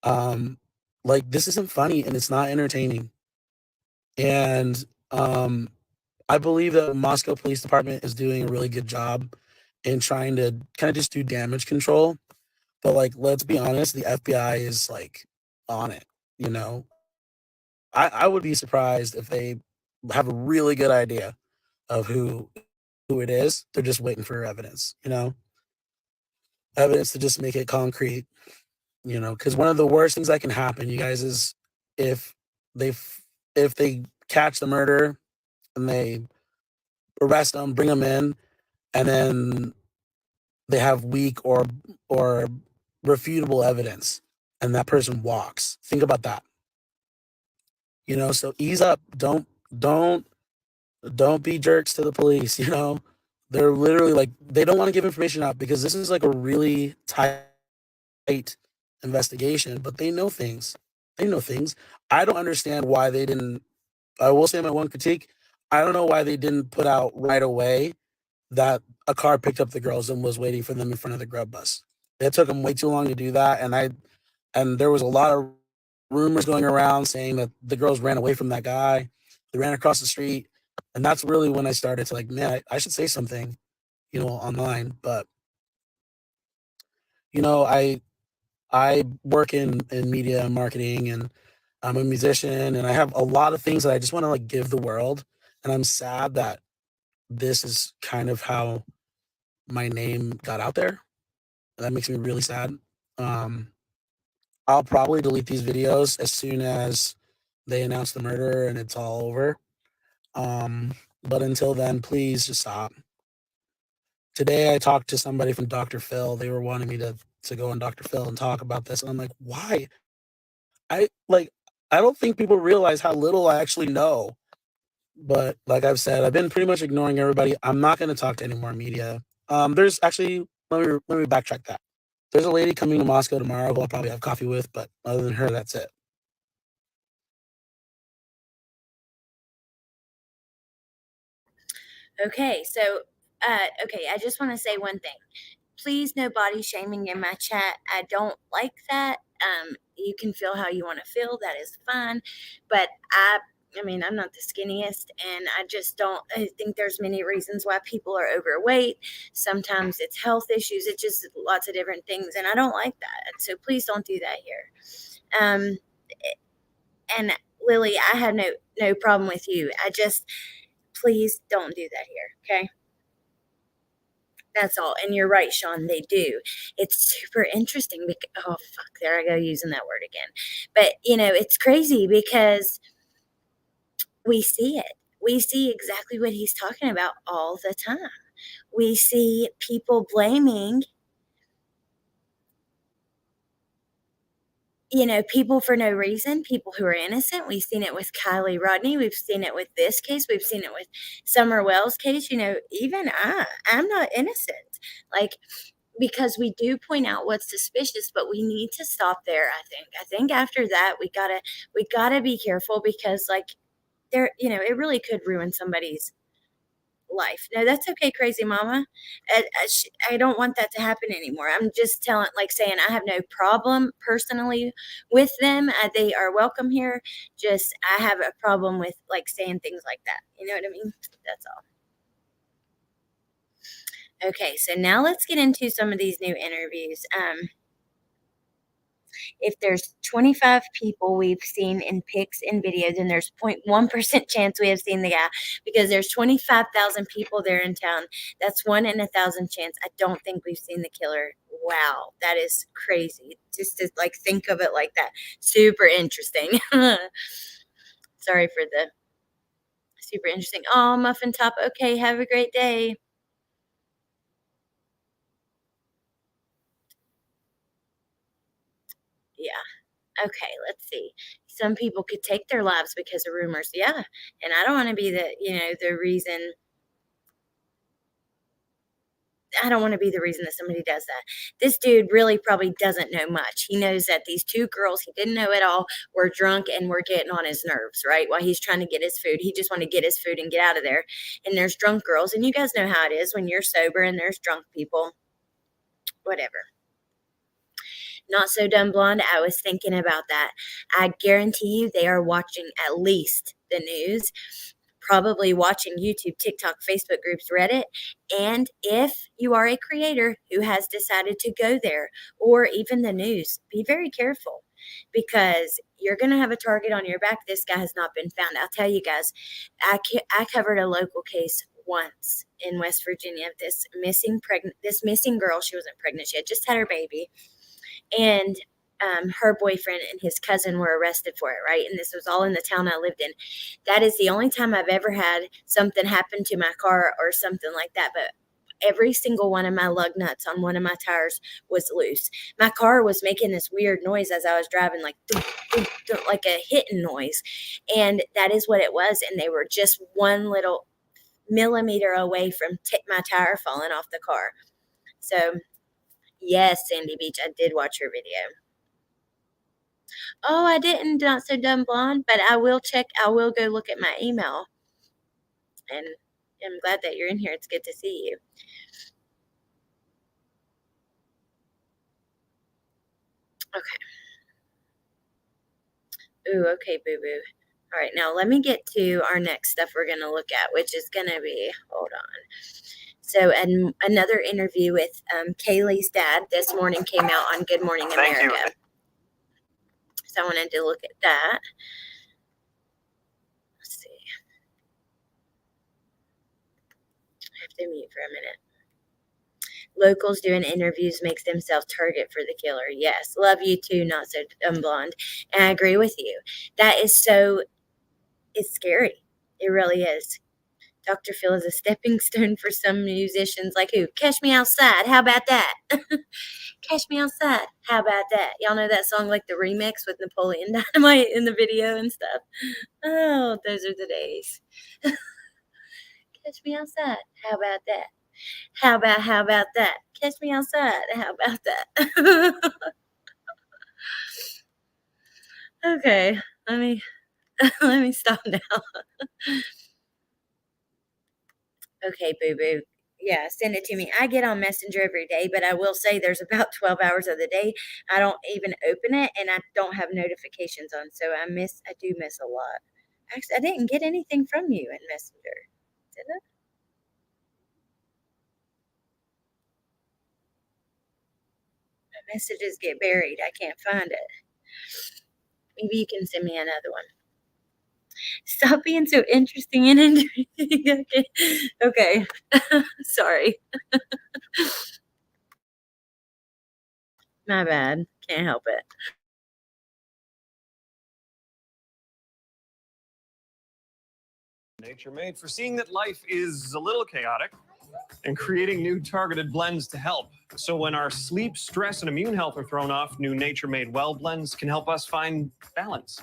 Um, like, this isn't funny and it's not entertaining. And I believe that Moscow Police Department is doing a really good job in trying to kind of just do damage control. But like, let's be honest, the FBI is like on it. You know, I would be surprised if they have a really good idea of who it is. They're just waiting for evidence to just make it concrete. Because one of the worst things that can happen, you guys, is if they if they catch the murderer and they arrest them, bring them in, and then they have weak or refutable evidence, and that person walks. Think about that. So ease up. Don't don't be jerks to the police. They're literally like, they don't want to give information out because this is like a really tight investigation, but they know things. I don't understand why they didn't. I will say my one critique. I don't know why they didn't put out right away that a car picked up the girls and was waiting for them in front of the grub bus. It took them way too long to do that, and there was a lot of rumors going around saying that the girls ran away from that guy. They ran across the street, and that's really when I started to like, man, I should say something, online. But I work in media and marketing, and I'm a musician, and I have a lot of things that I just want to like give the world. And I'm sad that this is kind of how my name got out there. That makes me really sad. Um, I'll probably delete these videos as soon as they announce the murder and it's all over. Um, but until then, please just stop. Today, I talked to somebody from Dr. Phil. They were wanting me to go on Dr. Phil and talk about this, and I'm like, why? I like. I don't think people realize how little I actually know. But like I've said, I've been pretty much ignoring everybody. I'm not going to talk to any more media. There's actually let me backtrack that. There's a lady coming to Moscow tomorrow who I'll probably have coffee with, but other than her, that's it. Okay, so okay, I just want to say one thing. Please, no body shaming in my chat. I don't like that. You can feel how you want to feel. That is fine. But I mean, I'm not the skinniest, and I think there's many reasons why people are overweight. Sometimes it's health issues. It's just lots of different things, and I don't like that. So please don't do that here. Um, and Lily, I have no problem with you. Please don't do that here, okay? That's all. And you're right, Sean, they do. It's super interesting because, oh, fuck, there I go using that word again. But, it's crazy because we see it. We see exactly what he's talking about all the time. We see people blaming, people for no reason, people who are innocent. We've seen it with Kylie Rodney. We've seen it with this case. We've seen it with Summer Wells' case. Even I'm not innocent. Like, because we do point out what's suspicious, but we need to stop there. I think after that we gotta be careful because it really could ruin somebody's life. No, that's okay, crazy mama. I don't want that to happen anymore. I'm just saying I have no problem personally with them. They are welcome here. Just I have a problem with saying things like that. You know what I mean? That's all. Okay, so now let's get into some of these new interviews. If there's 25 people we've seen in pics and videos, then there's 0.1% chance we have seen the guy because there's 25,000 people there in town. That's 1 in 1,000 chance. I don't think we've seen the killer. Wow, that is crazy. Just to think of it like that. Super interesting. Sorry for the super interesting. Oh, muffin top. Okay, have a great day. Yeah. Okay, let's see. Some people could take their lives because of rumors. Yeah. And I don't want to be the reason. I don't want to be the reason that somebody does that. This dude really probably doesn't know much. He knows that these two girls he didn't know at all were drunk and were getting on his nerves, right? While he's trying to get his food. He just wanted to get his food and get out of there. And there's drunk girls. And you guys know how it is when you're sober and there's drunk people. Whatever. Not So Dumb Blonde, I was thinking about that. I guarantee you they are watching at least the news, probably watching YouTube, TikTok, Facebook groups, Reddit. And if you are a creator who has decided to go there or even the news, be very careful because you're going to have a target on your back. This guy has not been found. I'll tell you guys, I covered a local case once in West Virginia. This missing girl, she wasn't pregnant. She had just had her baby. And her boyfriend and his cousin were arrested for it, right? And this was all in the town I lived in. That is the only time I've ever had something happen to my car or something like that. But every single one of my lug nuts on one of my tires was loose. My car was making this weird noise as I was driving, like a hitting noise. And that is what it was. And they were just one little millimeter away from my tire falling off the car. So yes, Sandy Beach, I did watch her video. Oh, I didn't, Not So Dumb Blonde, but I will go look at my email. And I'm glad that you're in here. It's good to see you. Okay. Ooh, okay, boo-boo. All right, now let me get to our next stuff we're going to look at, which is going to be, hold on. So another interview with Kaylee's dad this morning came out on Good Morning America. So I wanted to look at that. Let's see. I have to mute for a minute. Locals doing interviews makes themselves target for the killer. Yes. Love you too, Not So Dumb Blonde. And I agree with you. That is it's scary. It really is. Dr. Phil is a stepping stone for some musicians like who? Catch Me Outside. How about that? Catch Me Outside. How about that? Y'all know that song like the remix with Napoleon Dynamite in the video and stuff? Oh, those are the days. Catch Me Outside. How about that? How about that? Catch Me Outside. How about that? Okay, let me stop now. Okay, boo boo. Yeah, send it to me. I get on Messenger every day, but I will say there's about 12 hours of the day I don't even open it, and I don't have notifications on, so I do miss a lot. Actually, I didn't get anything from you in Messenger, did I? My messages get buried. I can't find it. Maybe you can send me another one. Stop being so interesting and intriguing. Okay. Sorry. My bad. Can't help it. Nature made for seeing that life is a little chaotic and creating new targeted blends to help. So when our sleep, stress, and immune health are thrown off, new Nature Made Well blends can help us find balance.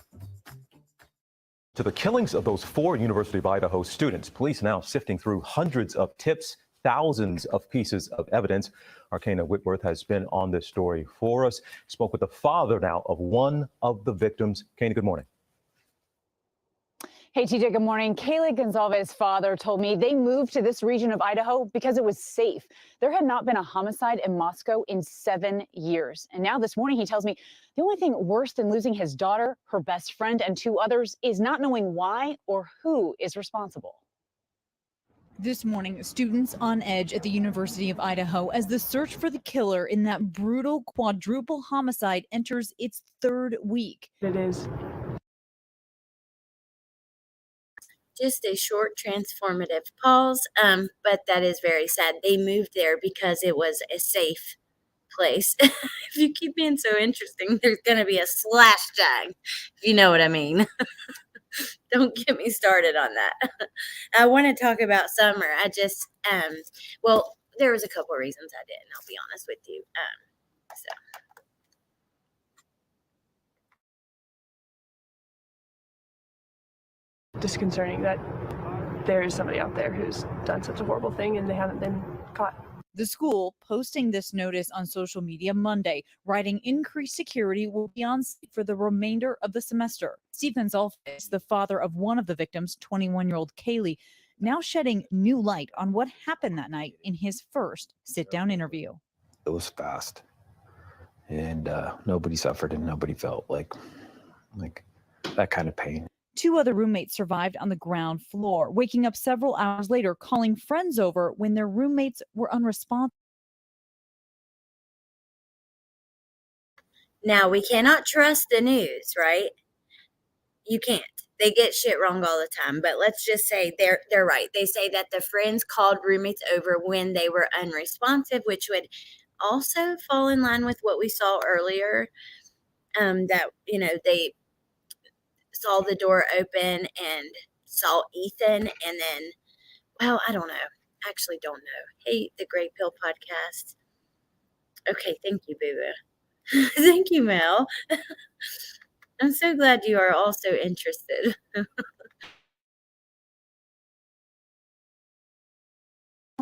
To the killings of those 4 University of Idaho students, police now sifting through hundreds of tips, thousands of pieces of evidence. Our Kana Whitworth has been on this story for us. Spoke with the father now of one of the victims. Kana, good morning. Hey, TJ, good morning. Kaylee Gonzalez's father told me they moved to this region of Idaho because it was safe. There had not been a homicide in Moscow in 7 years. And now this morning, he tells me the only thing worse than losing his daughter, her best friend, and 2 others is not knowing why or who is responsible. This morning, students on edge at the University of Idaho as the search for the killer in that brutal quadruple homicide enters its 3rd week. It is. Just a short transformative pause, but that is very sad. They moved there because it was a safe place. If you keep being so interesting, there's going to be a slash tag, if you know what I mean. Don't get me started on that. I want to talk about summer. I just, well, there was a couple of reasons I didn't, I'll be honest with you. Disconcerting that there is somebody out there who's done such a horrible thing and they haven't been caught. The school posting this notice on social media Monday, writing increased security will be on site for the remainder of the semester. Steve Gonzalez, the father of one of the victims, 21-year-old Kaylee, now shedding new light on what happened that night in his first sit-down interview. It was fast, and nobody suffered and nobody felt like that kind of pain. 2 other roommates survived on the ground floor, waking up several hours later, calling friends over when their roommates were unresponsive. Now, we cannot trust the news, right? You can't. They get shit wrong all the time, but let's just say they're right. They say that the friends called roommates over when they were unresponsive, which would also fall in line with what we saw earlier, that, they saw the door open and saw Ethan, and then, well, I don't know. I actually don't know. Hey, the Great Pill Podcast. Okay, thank you, Boo. Thank you, Mel. I'm so glad you are also interested.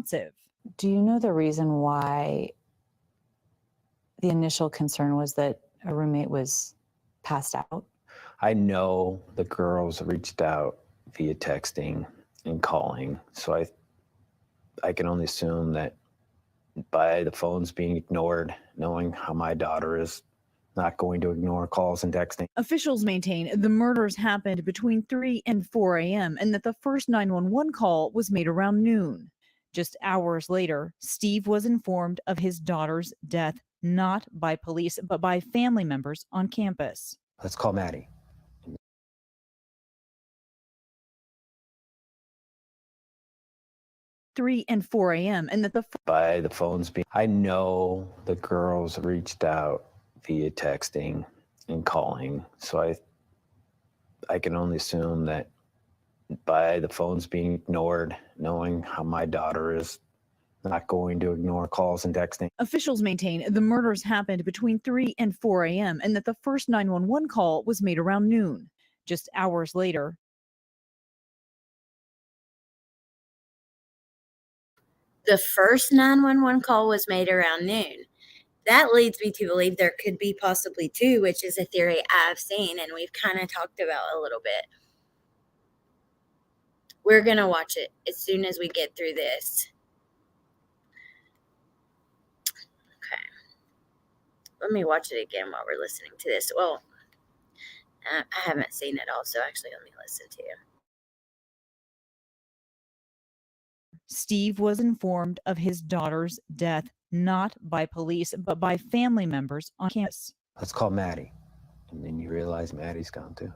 Do you know the reason why the initial concern was that a roommate was passed out? I know the girls reached out via texting and calling, so I can only assume that by the phones being ignored, knowing how my daughter is not going to ignore calls and texting. Officials maintain the murders happened between 3 and 4 a.m. and that the first 911 call was made around noon. Just hours later, Steve was informed of his daughter's death, not by police, but by family members on campus. Let's call Maddie. 3 and 4 a.m. and that by the phones being, I know the girls reached out via texting and calling, so I can only assume that by the phones being ignored, knowing how my daughter is not going to ignore calls and texting. Officials maintain the murders happened between 3 and 4 a.m. and that the first 911 call was made around noon. Just hours later, the first 911 call was made around noon. That leads me to believe there could be possibly 2, which is a theory I've seen and we've kind of talked about a little bit. We're going to watch it as soon as we get through this. let me watch it again while we're listening to this. Well, I haven't seen it all, so actually let me listen to it. Steve was informed of his daughter's death, not by police, but by family members on campus. Let's call Maddie. And then you realize Maddie's gone too.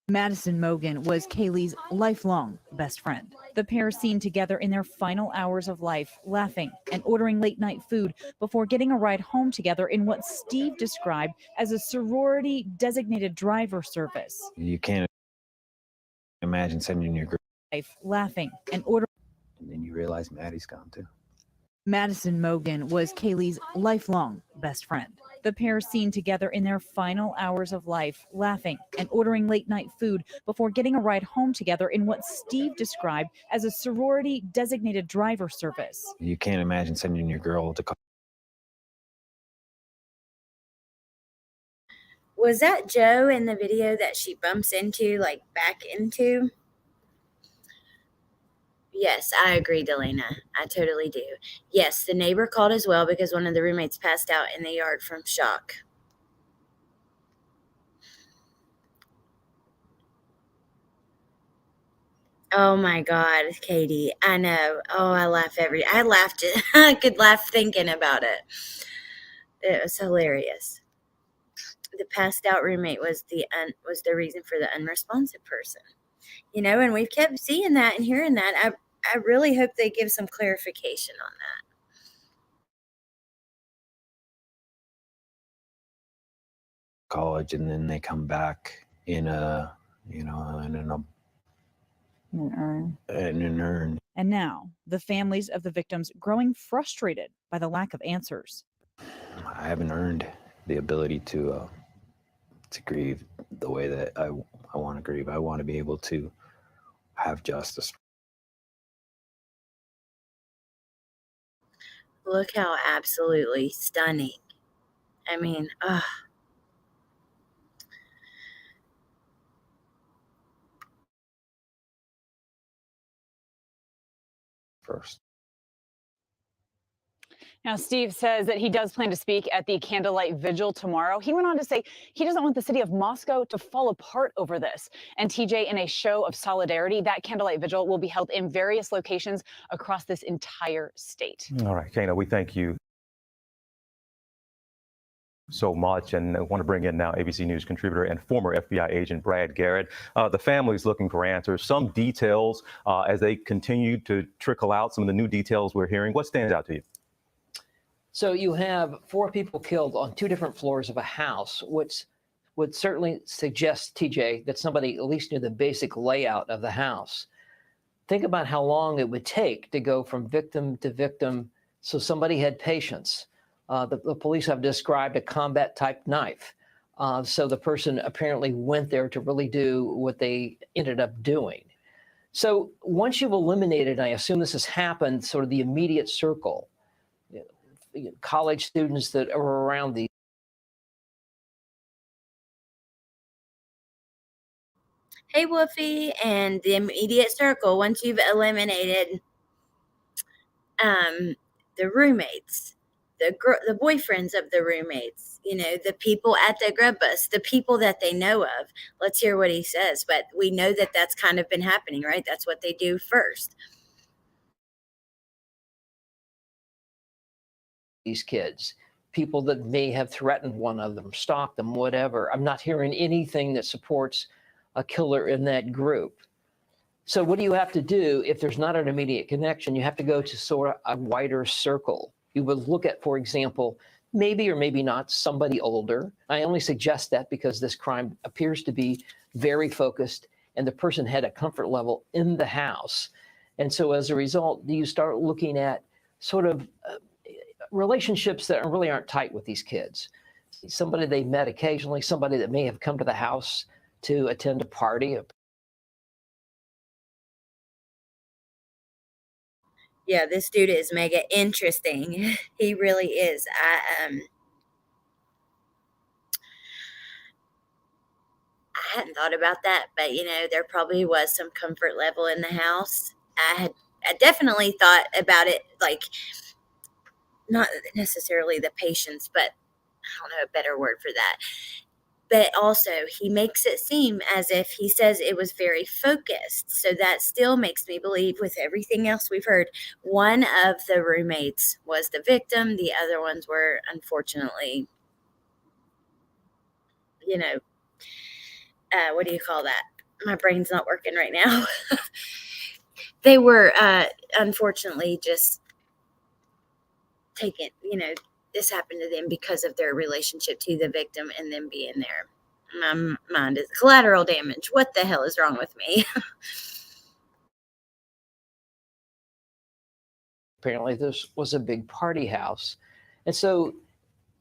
Madison Mogan was Kaylee's lifelong best friend. The pair seen together in their final hours of life, laughing and ordering late-night food before getting a ride home together in what Steve described as a sorority-designated driver service. You can't imagine sending your girl. Laughing and ordering. And then you realize Maddie's gone too. Madison Mogan was Kaylee's lifelong best friend. The pair seen together in their final hours of life, laughing and ordering late-night food before getting a ride home together in what Steve described as a sorority-designated driver service. You can't imagine sending your girl to. Was that Joe in the video that she bumps into, like back into? Yes, I agree, Delana. I totally do. Yes, the neighbor called as well because one of the roommates passed out in the yard from shock. Oh my God, Katie. I know. Oh, I laughed. I could laugh thinking about it. It was hilarious. The passed out roommate was the reason for the unresponsive person. You know, and we've kept seeing that and hearing that. I really hope they give some clarification on that. College, and then they come back in a, in an urn. And now, the families of the victims growing frustrated by the lack of answers. I haven't earned the ability to grieve the way that I want to grieve. I want to be able to have justice. Look how absolutely stunning. I mean, First. Now, Steve says that he does plan to speak at the candlelight vigil tomorrow. He went on to say he doesn't want the city of Moscow to fall apart over this. And TJ, in a show of solidarity, that candlelight vigil will be held in various locations across this entire state. All right, Kana, we thank you so much, and I want to bring in now ABC News contributor and former FBI agent Brad Garrett. The family's looking for answers, some details as they continue to trickle out, some of the new details we're hearing. What stands out to you? So you have 4 people killed on 2 different floors of a house, which would certainly suggest, TJ, that somebody at least knew the basic layout of the house. Think about how long it would take to go from victim to victim, so somebody had patience. The police have described a combat-type knife. So the person apparently went there to really do what they ended up doing. So once you've eliminated, I assume this has happened, sort of the immediate circle, college students that are around these. Hey, Wolfie, and the immediate circle, once you've eliminated the roommates, the boyfriends of the roommates, you know, the people at the GRUB bus, the people that they know of. Let's hear what he says. But we know that that's kind of been happening, right? That's what they do first. These kids, people that may have threatened one of them, stalked them, whatever. I'm not hearing anything that supports a killer in that group. So what do you have to do if there's not an immediate connection? You have to go to sort of a wider circle. You would look at, for example, maybe or maybe not somebody older. I only suggest that because this crime appears to be very focused and the person had a comfort level in the house. And so as a result, you start looking at sort of relationships that really aren't tight with these kids. Somebody they met occasionally, somebody that may have come to the house to attend a party. Yeah, this dude is mega interesting. He really is. I hadn't thought about that, but you know, there probably was some comfort level in the house. I definitely thought about it, like not necessarily the patience, but I don't know a better word for that. But also, he makes it seem as if he says it was very focused. So that still makes me believe, with everything else we've heard, one of the roommates was the victim. The other ones were, unfortunately, you know, what do you call that? My brain's not working right now. They were, unfortunately, just taken, this happened to them because of their relationship to the victim and them being there. My mind is collateral damage. What the hell is wrong with me? Apparently, this was a big party house. And so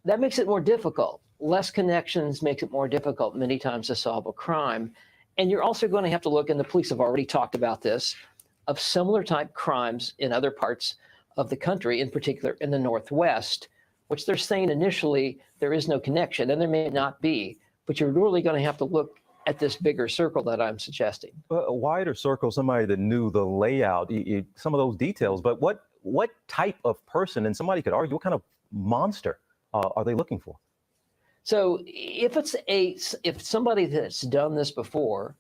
that makes it more difficult. Less connections makes it more difficult many times to solve a crime. And you're also going to have to look, and the police have already talked about this, of similar type crimes in other parts of the country, in particular in the Northwest, which they're saying initially there is no connection, and there may not be, but you're really going to have to look at this bigger circle that I'm suggesting. A wider circle, somebody that knew the layout, some of those details, but what type of person, and somebody could argue, what kind of monster are they looking for? So if somebody that's done this before,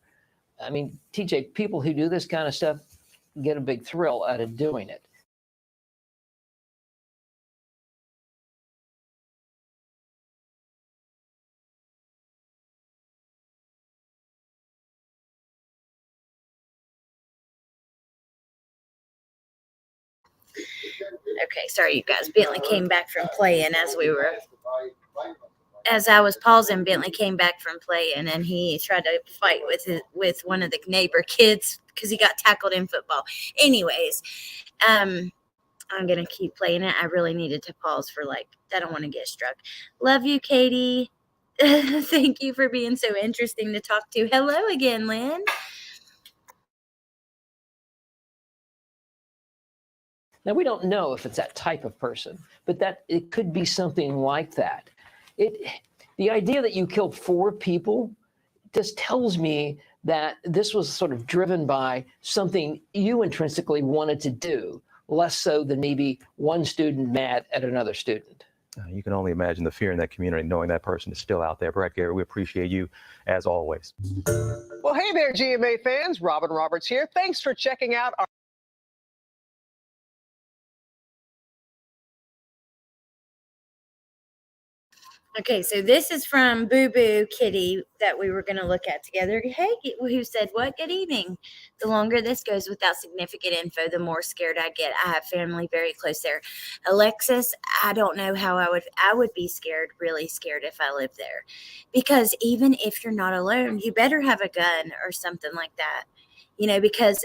I mean, TJ, people who do this kind of stuff get a big thrill out of doing it. Okay, sorry, you guys. Bentley came back from playing as I was pausing. Bentley came back from playing, and he tried to fight with one of the neighbor kids because he got tackled in football. Anyways, I'm gonna keep playing it. I really needed to pause for I don't want to get struck. Love you, Katie. Thank you for being so interesting to talk to. Hello again, Lynn. Now, we don't know if it's that type of person, but that it could be something like that. The idea that you killed 4 people just tells me that this was sort of driven by something you intrinsically wanted to do, less so than maybe one student mad at another student. You can only imagine the fear in that community, knowing that person is still out there. Brett Gary, we appreciate you as always. Well, hey there, GMA fans. Robin Roberts here. Thanks for checking out our Okay, so this is from Boo Boo Kitty that we were going to look at together. Hey, who said what? Good evening. The longer this goes without significant info, the more scared I get. I have family very close there. Alexis, I don't know how I would be scared, really scared if I lived there. Because even if you're not alone, you better have a gun or something like that. Because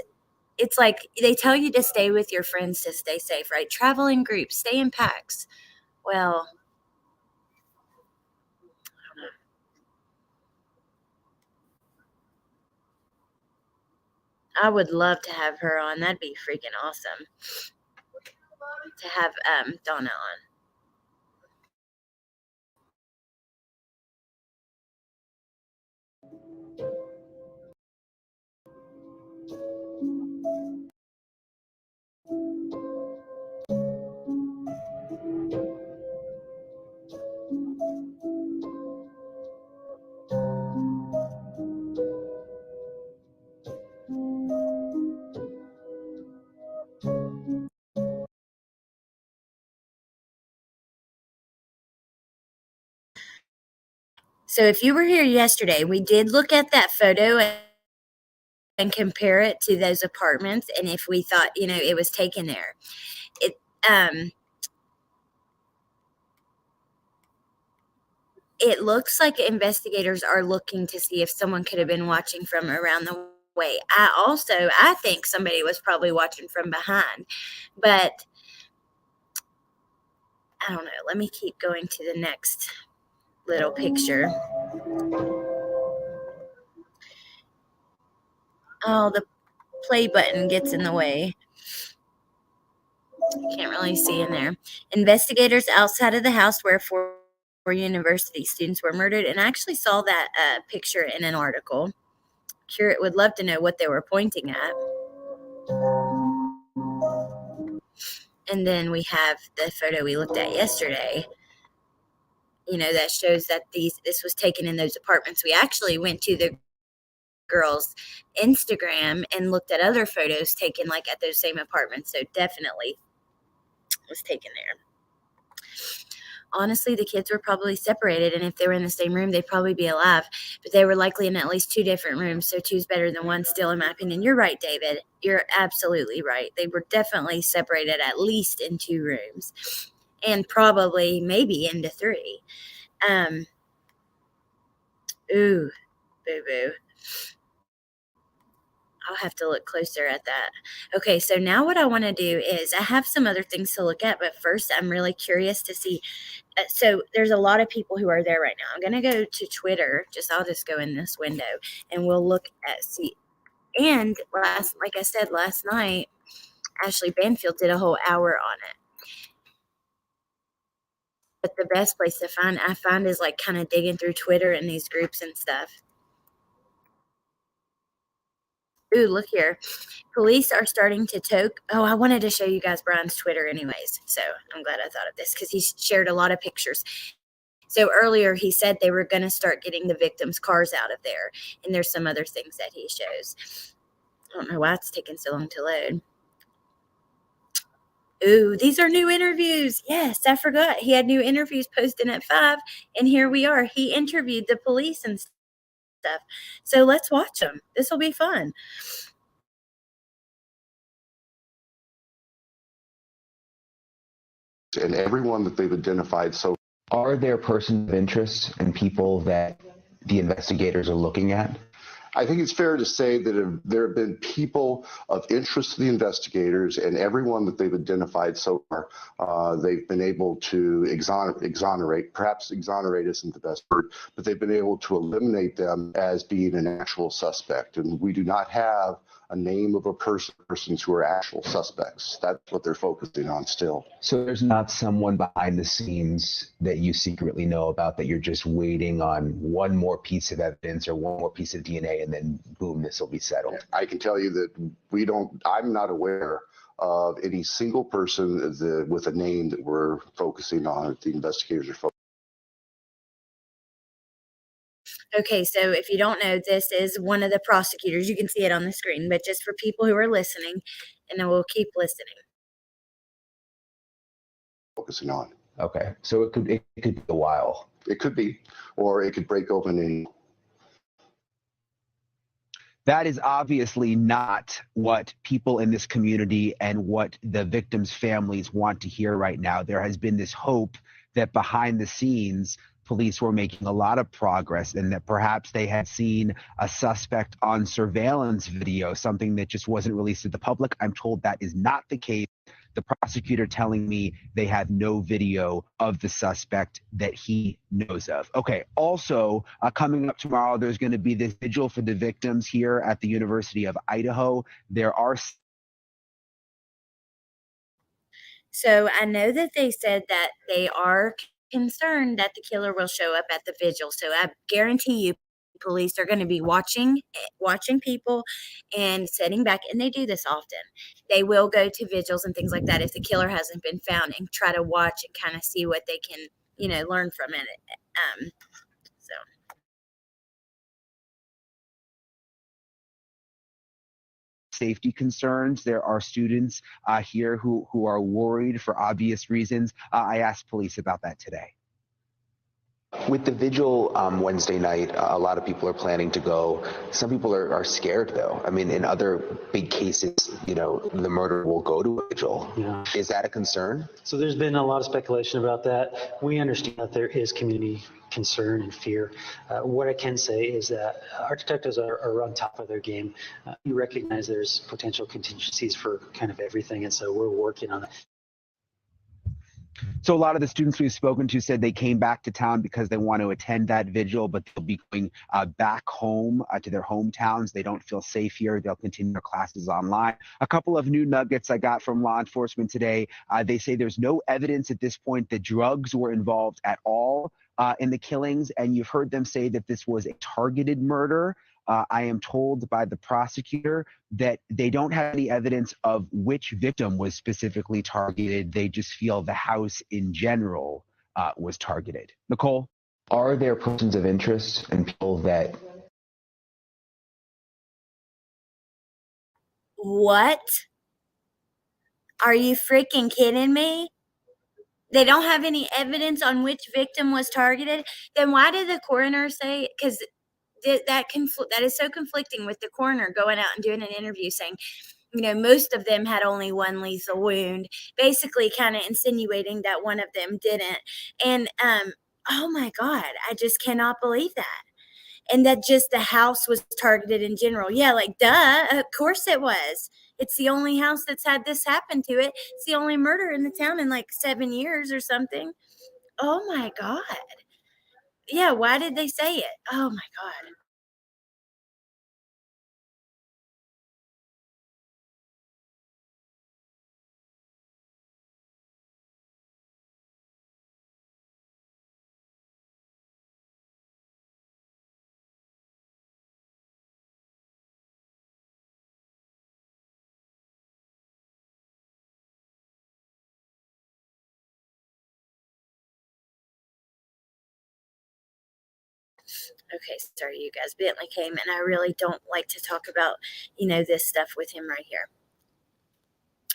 it's like they tell you to stay with your friends to stay safe, right? Travel in groups, stay in packs. Well, I would love to have her on. That'd be freaking awesome to have Donna on. So if you were here yesterday, we did look at that photo and compare it to those apartments, and if we thought, it was taken there. It looks like investigators are looking to see if someone could have been watching from around the way. I think somebody was probably watching from behind, but I don't know. Let me keep going to the next little picture. Oh, the play button gets in the way. Can't really see in there. Investigators outside of the house where 4 university students were murdered, and I actually saw that picture in an article. Would love to know what they were pointing at. And then we have the photo we looked at yesterday. that shows that this was taken in those apartments. We actually went to the girl's Instagram and looked at other photos taken like at those same apartments. So definitely was taken there. Honestly, the kids were probably separated, and if they were in the same room, they'd probably be alive. But they were likely in at least 2 different rooms, so 2's better than 1 still, in my opinion. You're right, David. You're absolutely right. They were definitely separated at least in 2 rooms, and probably maybe into 3. Ooh, boo-boo. I'll have to look closer at that. Okay, so now what I want to do is I have some other things to look at, but first I'm really curious to see. So there's a lot of people who are there right now. I'm going to go to Twitter. I'll just go in this window and we'll look at And like I said last night, Ashley Banfield did a whole hour on it. But the best place I find is like kind of digging through Twitter and these groups and stuff. Ooh, look here. Police are starting to toke. Oh, I wanted to show you guys Brian's Twitter anyways. So I'm glad I thought of this because he shared a lot of pictures. So earlier he said they were going to start getting the victims' cars out of there. And there's some other things that he shows. I don't know why it's taking so long to load. Ooh, these are new interviews. Yes, I forgot. He had new interviews posting at 5. And here we are. He interviewed the police and stuff. So let's watch them. This will be fun. And everyone that they've identified. So are there persons of interest and people that the investigators are looking at? I think it's fair to say that there have been people of interest to the investigators, and everyone that they've identified so far, they've been able to exonerate. Perhaps exonerate isn't the best word, but they've been able to eliminate them as being an actual suspect. And we do not have a name of a persons who are actual suspects. That's what they're focusing on still. So there's not someone behind the scenes that you secretly know about that you're just waiting on one more piece of evidence or one more piece of DNA, and then boom, this will be settled. I can tell you that I'm not aware of any single person with a name that we're focusing on, that the investigators are focusing. Okay, so if you don't know, this is one of the prosecutors. You can see it on the screen, but just for people who are listening, and then we'll keep listening. Focusing on. Okay, so it could be a while. It could be, or it could break open any. That is obviously not what people in this community and what the victims' families want to hear right now. There has been this hope that behind the scenes, police were making a lot of progress and that perhaps they had seen a suspect on surveillance video, something that just wasn't released to the public. I'm told that is not the case. The prosecutor telling me they have no video of the suspect that he knows of. Okay, also coming up tomorrow, there's going to be this vigil for the victims here at the University of Idaho. There are. So I know that they said that they are concerned that the killer will show up at the vigil. So I guarantee you police are going to be watching people and sitting back, and they do this often. They will go to vigils and things like that if the killer hasn't been found, and try to watch and kind of see what they can, learn from it. Safety concerns. There are students here who are worried for obvious reasons. I asked police about that today. With the vigil Wednesday night, a lot of people are planning to go. Some people are scared, though. I mean, in other big cases, the murderer will go to a vigil. Yeah. Is that a concern? So there's been a lot of speculation about that. We understand that there is community concern and fear. What I can say is that our detectives are on top of their game. We recognize there's potential contingencies for kind of everything, and so we're working on it. So a lot of the students we've spoken to said they came back to town because they want to attend that vigil, but they'll be going back home to their hometowns. They don't feel safe here. They'll continue their classes online. A couple of new nuggets I got from law enforcement today. They say there's no evidence at this point that drugs were involved at all in the killings, and you've heard them say that this was a targeted murder. I am told by the prosecutor that they don't have any evidence of which victim was specifically targeted. They just feel the house in general was targeted. Nicole? Are there persons of interest and people that What? Are you freaking kidding me? They don't have any evidence on which victim was targeted. Then why did the coroner say? Because that is so conflicting with the coroner going out and doing an interview saying, most of them had only one lethal wound, basically kind of insinuating that one of them didn't. And oh my God, I just cannot believe that. And that just the house was targeted in general. Yeah, like duh, of course it was. It's the only house that's had this happen to it. It's the only murder in the town in like 7 years or something. Oh my God. Yeah, why did they say it? Oh my God. Okay, sorry, you guys. Bentley came, and I really don't like to talk about, this stuff with him right here.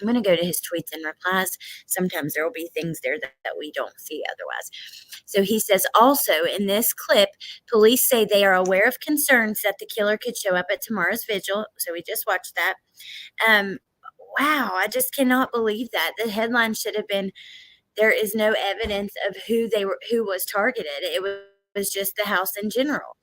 I'm going to go to his tweets and replies. Sometimes there will be things there that we don't see otherwise. So he says, also in this clip, police say they are aware of concerns that the killer could show up at tomorrow's vigil. So we just watched that. Wow, I just cannot believe that. The headline should have been, there is no evidence of who was targeted. It was just the house in general.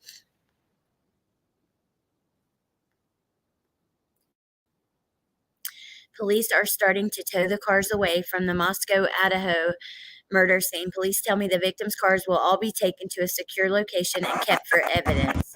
Police are starting to tow the cars away from the Moscow, Idaho murder scene. Police tell me the victims' cars will all be taken to a secure location and kept for evidence.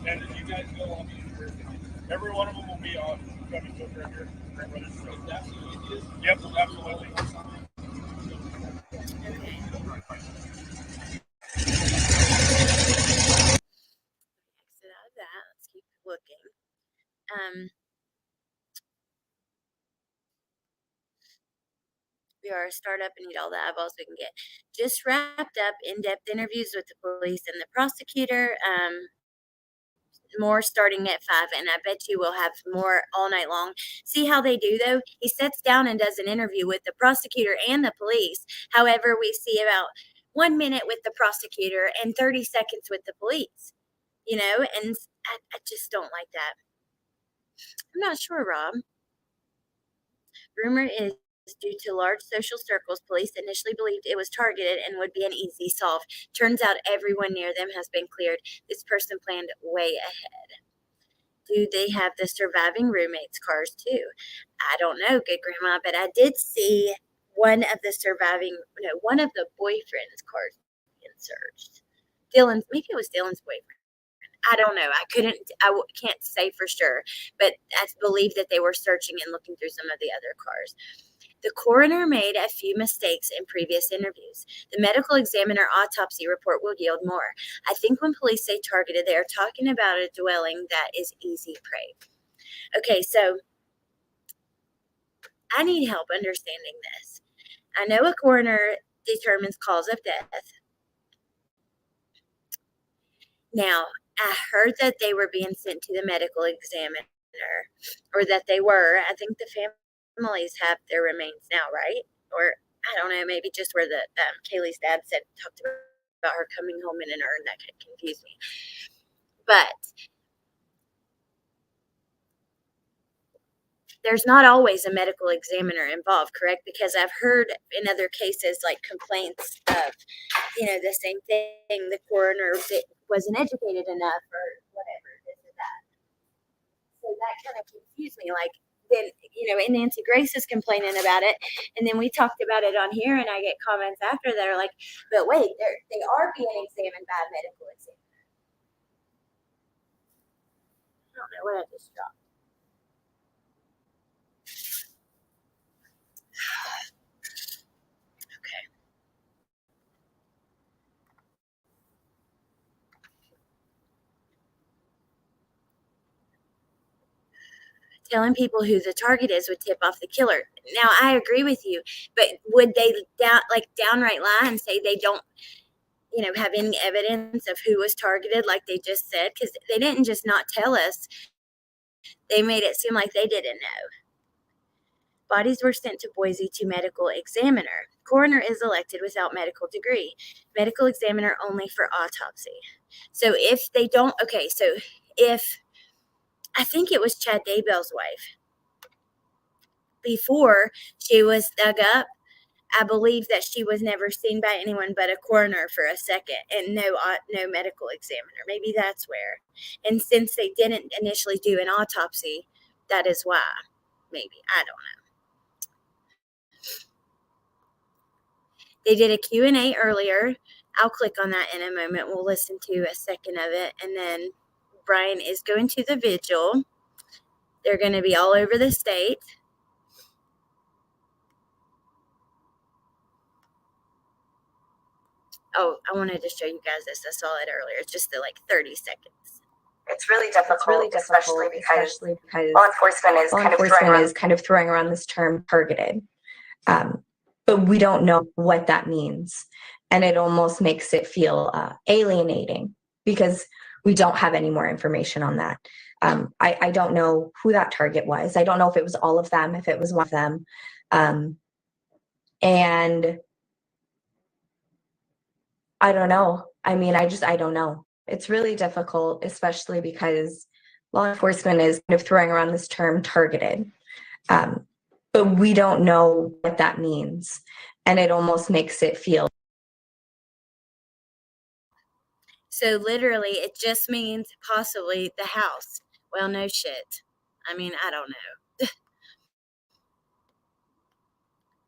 And if you guys go, I'll be here. Every one of them will be on. Right here. That's the easiest. Yep, absolutely. Exit out of that. Let's keep looking. We are a startup and need all the eyeballs we can get. Just wrapped up in-depth interviews with the police and the prosecutor. More starting at 5, and I bet you we'll have more all night long. See how they do, though? He sits down and does an interview with the prosecutor and the police. However, we see about 1 minute with the prosecutor and 30 seconds with the police, and I just don't like that. I'm not sure, Rob. Rumor is due to large social circles, police initially believed it was targeted and would be an easy solve. Turns out everyone near them has been cleared. This person planned way ahead. Do they have the surviving roommates' cars too? I don't know, good grandma, but I did see one of the boyfriend's cars being searched. Maybe it was Dylan's boyfriend. I don't know. Can't say for sure, but I believe that they were searching and looking through some of the other cars. The coroner made a few mistakes in previous interviews. The medical examiner autopsy report will yield more. I think when police say targeted, they are talking about a dwelling that is easy prey. Okay, so I need help understanding this. I know a coroner determines cause of death. Now, I heard that they were being sent to the medical examiner, or that they were. I think the families have their remains now, right? Or I don't know, maybe just where the Kaylee's dad talked about her coming home in an urn. That could confuse me. But there's not always a medical examiner involved, correct? Because I've heard in other cases like complaints of, the same thing. The coroner wasn't educated enough or whatever, this or that. so that kind of confused me. Like, then, and Nancy Grace is complaining about it, and then we talked about it on here, and I get comments after that are like, but wait, they are being examined by a medical examiner. I don't know what I just dropped. Telling people who the target is would tip off the killer. Now, I agree with you, but would they downright lie and say they don't, have any evidence of who was targeted, like they just said? Because they didn't just not tell us; they made it seem like they didn't know. Bodies were sent to Boise to medical examiner. Coroner is elected without medical degree. Medical examiner only for autopsy. So if they don't, okay, so if I think it was Chad Daybell's wife. Before she was dug up, I believe that she was never seen by anyone but a coroner for a second, and no medical examiner. Maybe that's where. And since they didn't initially do an autopsy, that is why. Maybe, I don't know. They did a Q&A earlier. I'll click on that in a moment. We'll listen to a second of it, and then Brian is going to the vigil. They're going to be all over the state. Oh, I wanted to show you guys this. I saw it earlier. It's just 30 seconds. It's really difficult, especially because law enforcement is kind of throwing around this term targeted. But we don't know what that means. And it almost makes it feel alienating because we don't have any more information on that. I don't know who that target was. I don't know if it was all of them, if it was one of them. And I don't know. I mean, I don't know. It's really difficult, especially because law enforcement is kind of throwing around this term targeted. But we don't know what that means. And it almost makes it feel. So literally, it just means possibly the house. Well, no shit. I mean, I don't know.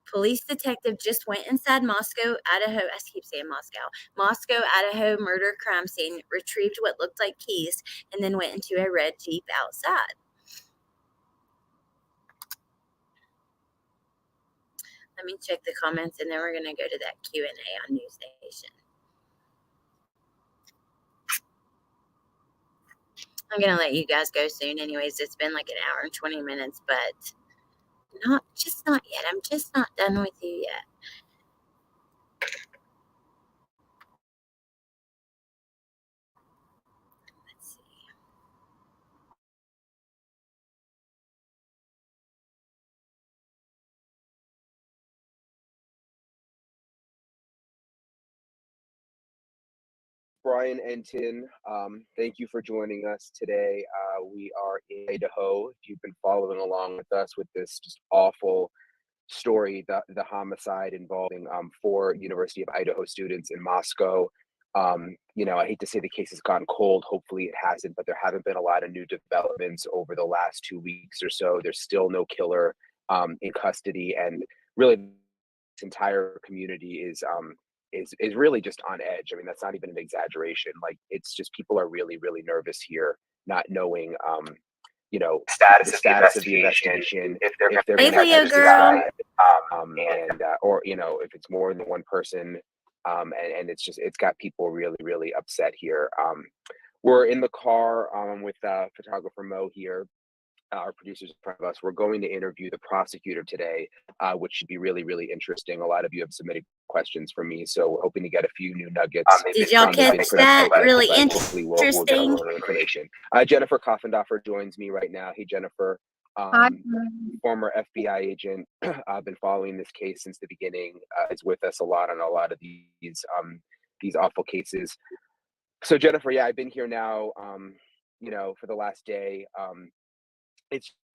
Police detective just went inside Moscow, Idaho. I keep saying Moscow, Idaho murder crime scene, retrieved what looked like keys, and then went into a red Jeep outside. Let me check the comments, and then we're going to go to that Q&A on News Nation. I'm going to let you guys go soon anyways. It's been like an hour and 20 minutes, but not yet. I'm just not done with you yet. Let's see. Brian Entin, thank you for joining us today. We are in Idaho. If you've been following along with us with this just awful story, the homicide involving 4 University of Idaho students in Moscow. I hate to say the case has gone cold. Hopefully it hasn't, but there haven't been a lot of new developments over the last 2 weeks or so. There's still no killer in custody, and really this entire community is really just on edge. I mean, that's not even an exaggeration. Like, it's just people are really, really nervous here, not knowing the status of the investigation, if they're going to have this guy, or if it's more than one person, and it's got people really, really upset here. We're in the car with photographer Mo here. Our producers in front of us. We're going to interview the prosecutor today, which should be really, really interesting. A lot of you have submitted questions for me, so we're hoping to get a few new nuggets. Did y'all catch that? Really interesting. We'll get a little information. Jennifer Koffendorfer joins me right now. Hey, Jennifer. Former FBI agent. I've been following this case since the beginning. Is with us a lot on a lot of these awful cases. So, Jennifer, yeah, I've been here now, for the last day.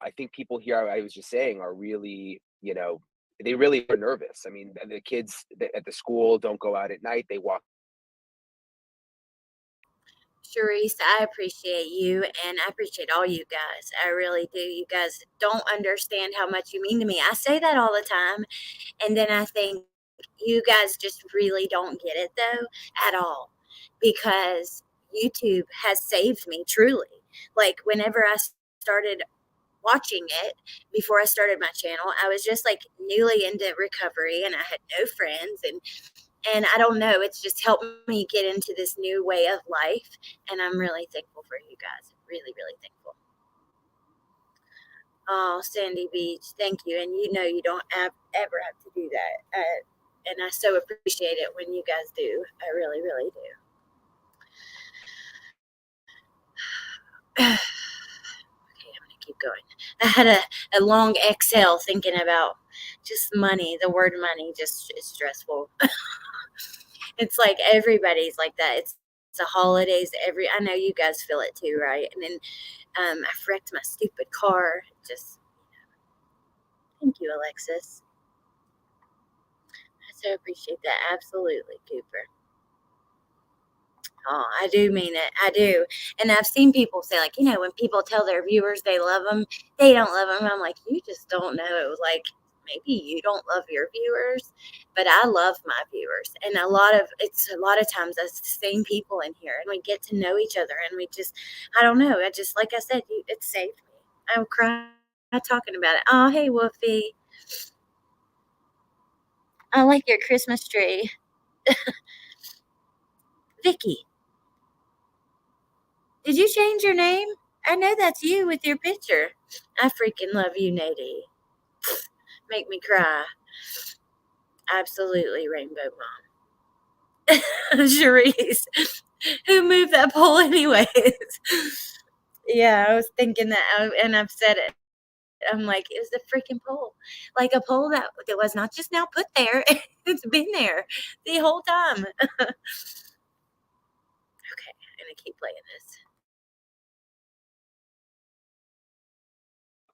I think people here, I was just saying, are really, they really are nervous. I mean, the kids at the school don't go out at night. They walk. Sharice, I appreciate you, and I appreciate all you guys. I really do. You guys don't understand how much you mean to me. I say that all the time, and then I think you guys just really don't get it, though, at all, because YouTube has saved me, truly. Like, whenever I started watching it, before I started my channel, I was just, like, newly into recovery, and I had no friends, and I don't know, it's just helped me get into this new way of life, and I'm really thankful for you guys. Really, really thankful. Oh, Sandy Beach, thank you. And you know you don't ever have to do that. And I so appreciate it when you guys do. I really, really do. Okay, I'm going to keep going. I had a long exhale thinking about just money. The word money just is stressful. It's like everybody's like that. It's the holidays. I know you guys feel it too, right? And then I wrecked my stupid car. Just, thank you, Alexis. I so appreciate that. Absolutely, Cooper. Oh, I do mean it. I do. And I've seen people say, like, when people tell their viewers they love them, they don't love them. I'm like, you just don't know. Like, maybe you don't love your viewers, but I love my viewers. And a lot of times that's the same people in here, and we get to know each other, and we just, I don't know. Like I said, it saved me. I'm crying talking about it. Oh, hey, Wolfie. I like your Christmas tree. Vicky, did you change your name? I know that's you with your picture. I freaking love you, Nadie. Make me cry. Absolutely, Rainbow Mom. Cherise, who moved that pole anyways? Yeah, I was thinking that, and I've said it. I'm like, it was the freaking pole. Like a pole that was not just now put there. It's been there the whole time. Okay, I'm going to keep playing this.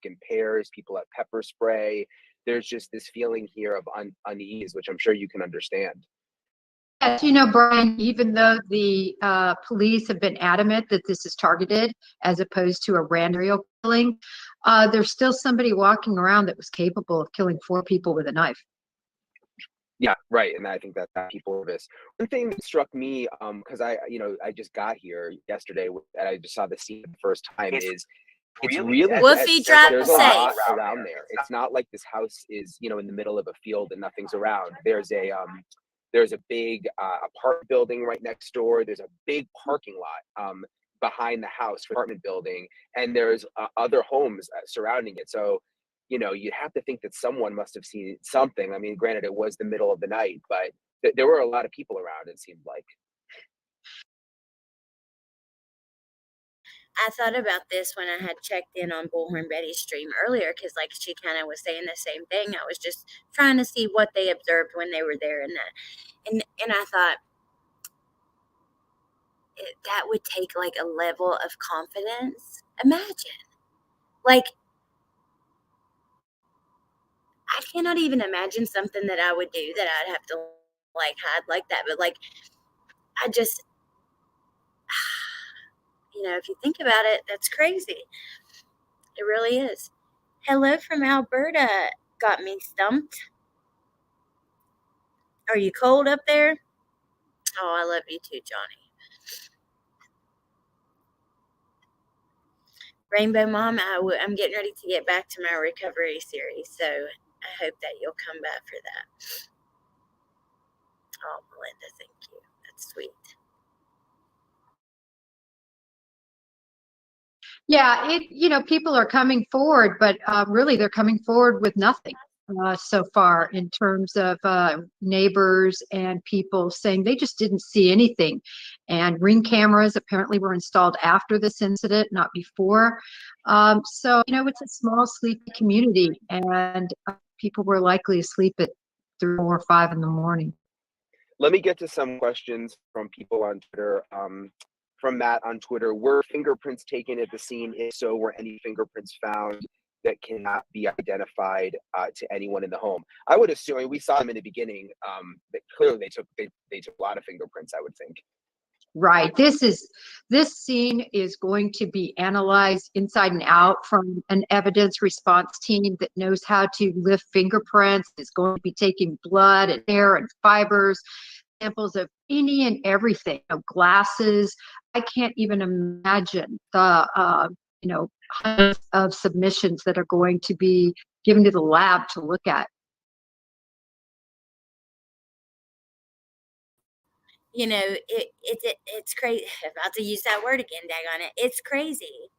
In pairs, people have pepper spray. There's just this feeling here of unease, which I'm sure you can understand. Yes, Brian, even though the police have been adamant that this is targeted as opposed to a random killing, there's still somebody walking around that was capable of killing 4 people with a knife. Yeah, right. And I think that people are this. One thing that struck me, because I just got here yesterday and I just saw the scene the first time, is it's really Wolfie dropped there's the a lot safe around there. It's not like this house is in the middle of a field and nothing's around. There's a big apartment building right next door. There's a big parking lot behind the house for apartment building, and there's other homes surrounding it. So you'd have to think that someone must have seen something. I mean, granted, it was the middle of the night, but there were a lot of people around, it seemed like. I thought about this when I had checked in on Bullhorn Betty's stream earlier, because like she kind of was saying the same thing. I was just trying to see what they observed when they were there, and I thought that would take like a level of confidence. Imagine, like, I cannot even imagine something that I would do that I'd have to like hide like that. But like, I just, if you think about it, that's crazy. It really is. Hello from Alberta. Got me stumped. Are you cold up there? Oh, I love you too, Johnny. Rainbow Mom, I'm getting ready to get back to my recovery series, so I hope that you'll come back for that. Oh, Melinda, thank you. That's sweet. Yeah, people are coming forward, but really they're coming forward with nothing so far in terms of neighbors and people saying they just didn't see anything. And Ring cameras apparently were installed after this incident, not before. So, it's a small, sleepy community, and people were likely asleep at 3 or 5 in the morning. Let me get to some questions from people on Twitter. From Matt on Twitter, were fingerprints taken at the scene? If so, were any fingerprints found that cannot be identified to anyone in the home? I would assume, we saw them in the beginning, that clearly they took a lot of fingerprints, I would think. Right. This scene is going to be analyzed inside and out from an evidence response team that knows how to lift fingerprints. It's going to be taking blood and hair and fibers, samples of any and everything, glasses. I can't even imagine the hundreds of submissions that are going to be given to the lab to look at. It's crazy. I'm about to use that word again, daggone it. It's crazy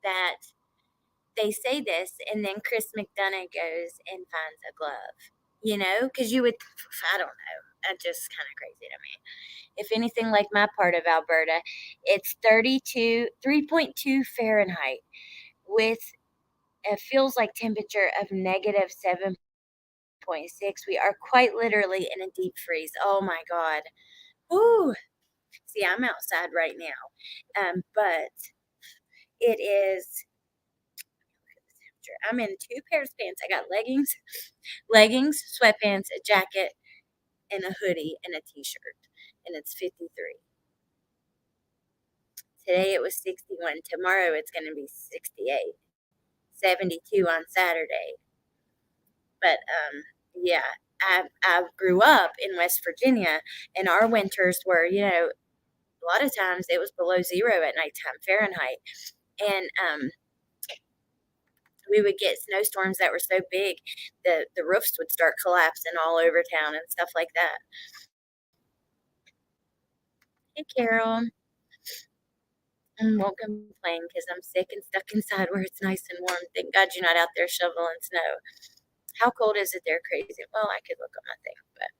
that they say this and then Chris McDonough goes and finds a glove, because you would, I don't know, that's just kind of crazy to me. If anything like my part of Alberta, it's 3.2 Fahrenheit with a feels like temperature of negative 7.6. We are quite literally in a deep freeze. Oh my God. Ooh. See, I'm outside right now. But it is, I'm in 2 pairs of pants. I got leggings, sweatpants, a jacket, and a hoodie and a t-shirt. And it's 53. Today it was 61. Tomorrow it's going to be 68. 72 on Saturday. But yeah, I grew up in West Virginia, and our winters were, a lot of times it was below 0 at nighttime Fahrenheit. And we would get snowstorms that were so big, the roofs would start collapsing all over town and stuff like that. Hey, Carol. I won't complain because I'm sick and stuck inside where it's nice and warm. Thank God you're not out there shoveling snow. How cold is it there? Crazy. Well, I could look on my thing, but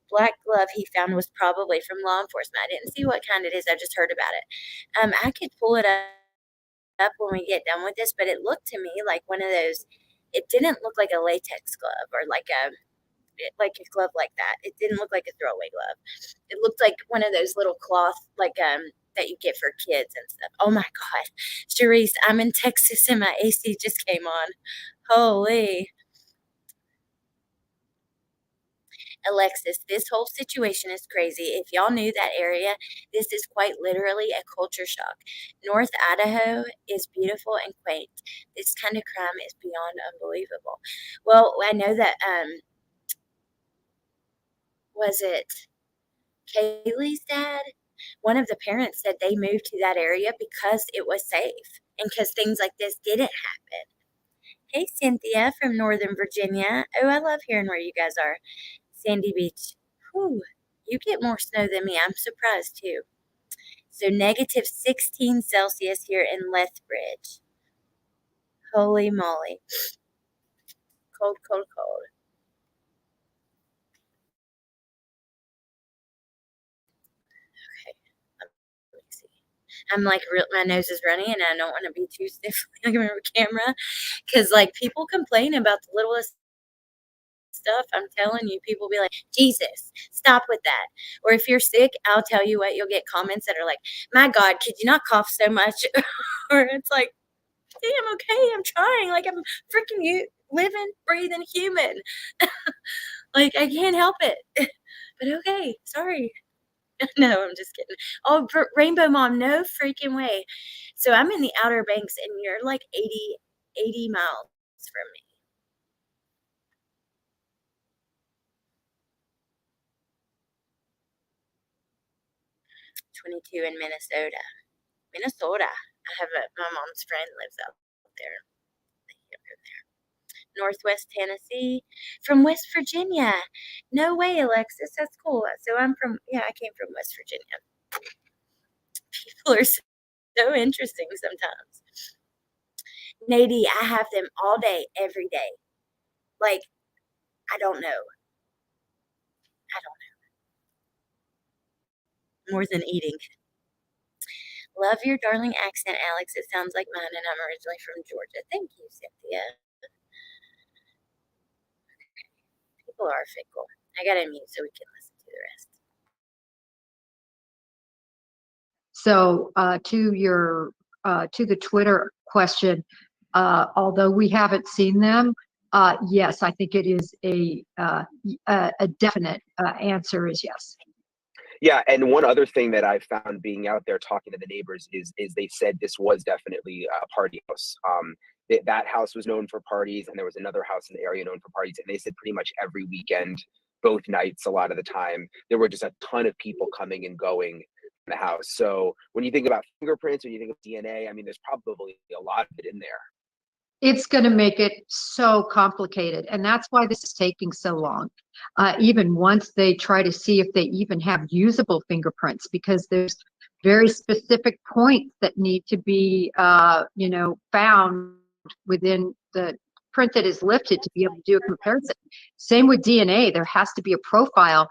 black glove he found was probably from law enforcement. I didn't see what kind it is. I just heard about it. I could pull it up when we get done with this, but it looked to me like one of those. It didn't look like a latex glove or like a glove like that. It didn't look like a throwaway glove. It looked like one of those little cloth that you get for kids and stuff. Oh my God, Charisse, I'm in Texas and my AC just came on. Holy. Alexis, this whole situation is crazy. If y'all knew that area, this is quite literally a culture shock. North Idaho is beautiful and quaint. This kind of crime is beyond unbelievable. Well, I know that, was it Kaylee's dad? One of the parents said they moved to that area because it was safe and because things like this didn't happen. Hey, Cynthia from Northern Virginia. Oh, I love hearing where you guys are. Sandy Beach. Whew, you get more snow than me. I'm surprised too. So negative 16 Celsius here in Lethbridge. Holy moly. Cold, cold, cold. Okay, let me see. I'm like, my nose is running and I don't want to be too stiff on the camera because like people complain about the littlest stuff. I'm telling you, people be like, Jesus, stop with that. Or if you're sick, I'll tell you what, you'll get comments that are like, my God, could you not cough so much? Or it's like, hey, I'm okay. I'm trying. Like, I'm freaking you, living, breathing human. Like, I can't help it. But okay, sorry. No, I'm just kidding. Oh, Rainbow Mom, no freaking way. So I'm in the Outer Banks and you're like 80 miles from me. 22 in Minnesota. I have my mom's friend lives out there. Northwest Tennessee, from West Virginia. No way, Alexis. That's cool. So I came from West Virginia. People are so interesting sometimes. Nadie, I have them all day, every day. Like, I don't know. More than eating. Love your darling accent, Alex. It sounds like mine, and I'm originally from Georgia. Thank you, Cynthia. People are fickle. I gotta mute so we can listen to the rest. So to the Twitter question, although we haven't seen them, yes, I think it is a definite answer is yes. Yeah, and one other thing that I found being out there talking to the neighbors is they said this was definitely a party house. That house was known for parties, and there was another house in the area known for parties, and they said pretty much every weekend, both nights, a lot of the time, there were just a ton of people coming and going in the house. So when you think about fingerprints, when you think of DNA, I mean, there's probably a lot of it in there. It's going to make it so complicated. And that's why this is taking so long. Even once they try to see if they even have usable fingerprints, because there's very specific points that need to be, found within the print that is lifted to be able to do a comparison. Same with DNA. There has to be a profile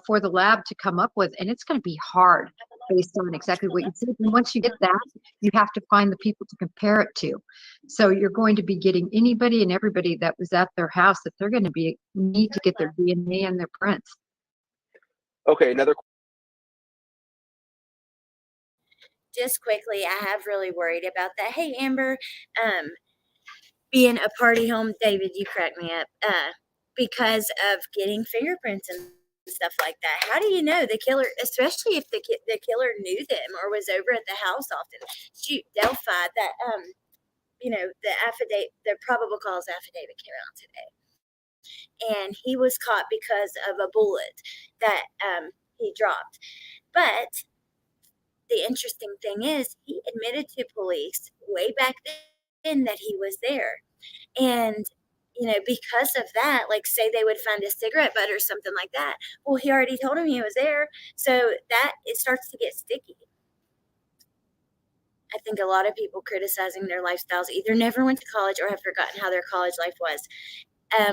for the lab to come up with, and it's going to be hard based on exactly what you said. And once you get that, you have to find the people to compare it to. So you're going to be getting anybody and everybody that was at their house that they're going to need to get their DNA and their prints. Okay, another. Just quickly, I have really worried about that. Hey, Amber, being a party home, David, you crack me up, because of getting fingerprints and stuff like that. How do you know the killer, especially if the killer knew them or was over at the house often? Shoot, Delphi, that the probable cause affidavit came out today, and he was caught because of a bullet that he dropped. But the interesting thing is, he admitted to police way back then that he was there, and because of that, like, say they would find a cigarette butt or something like that. Well, he already told him he was there. So that it starts to get sticky. I think a lot of people criticizing their lifestyles either never went to college or have forgotten how their college life was.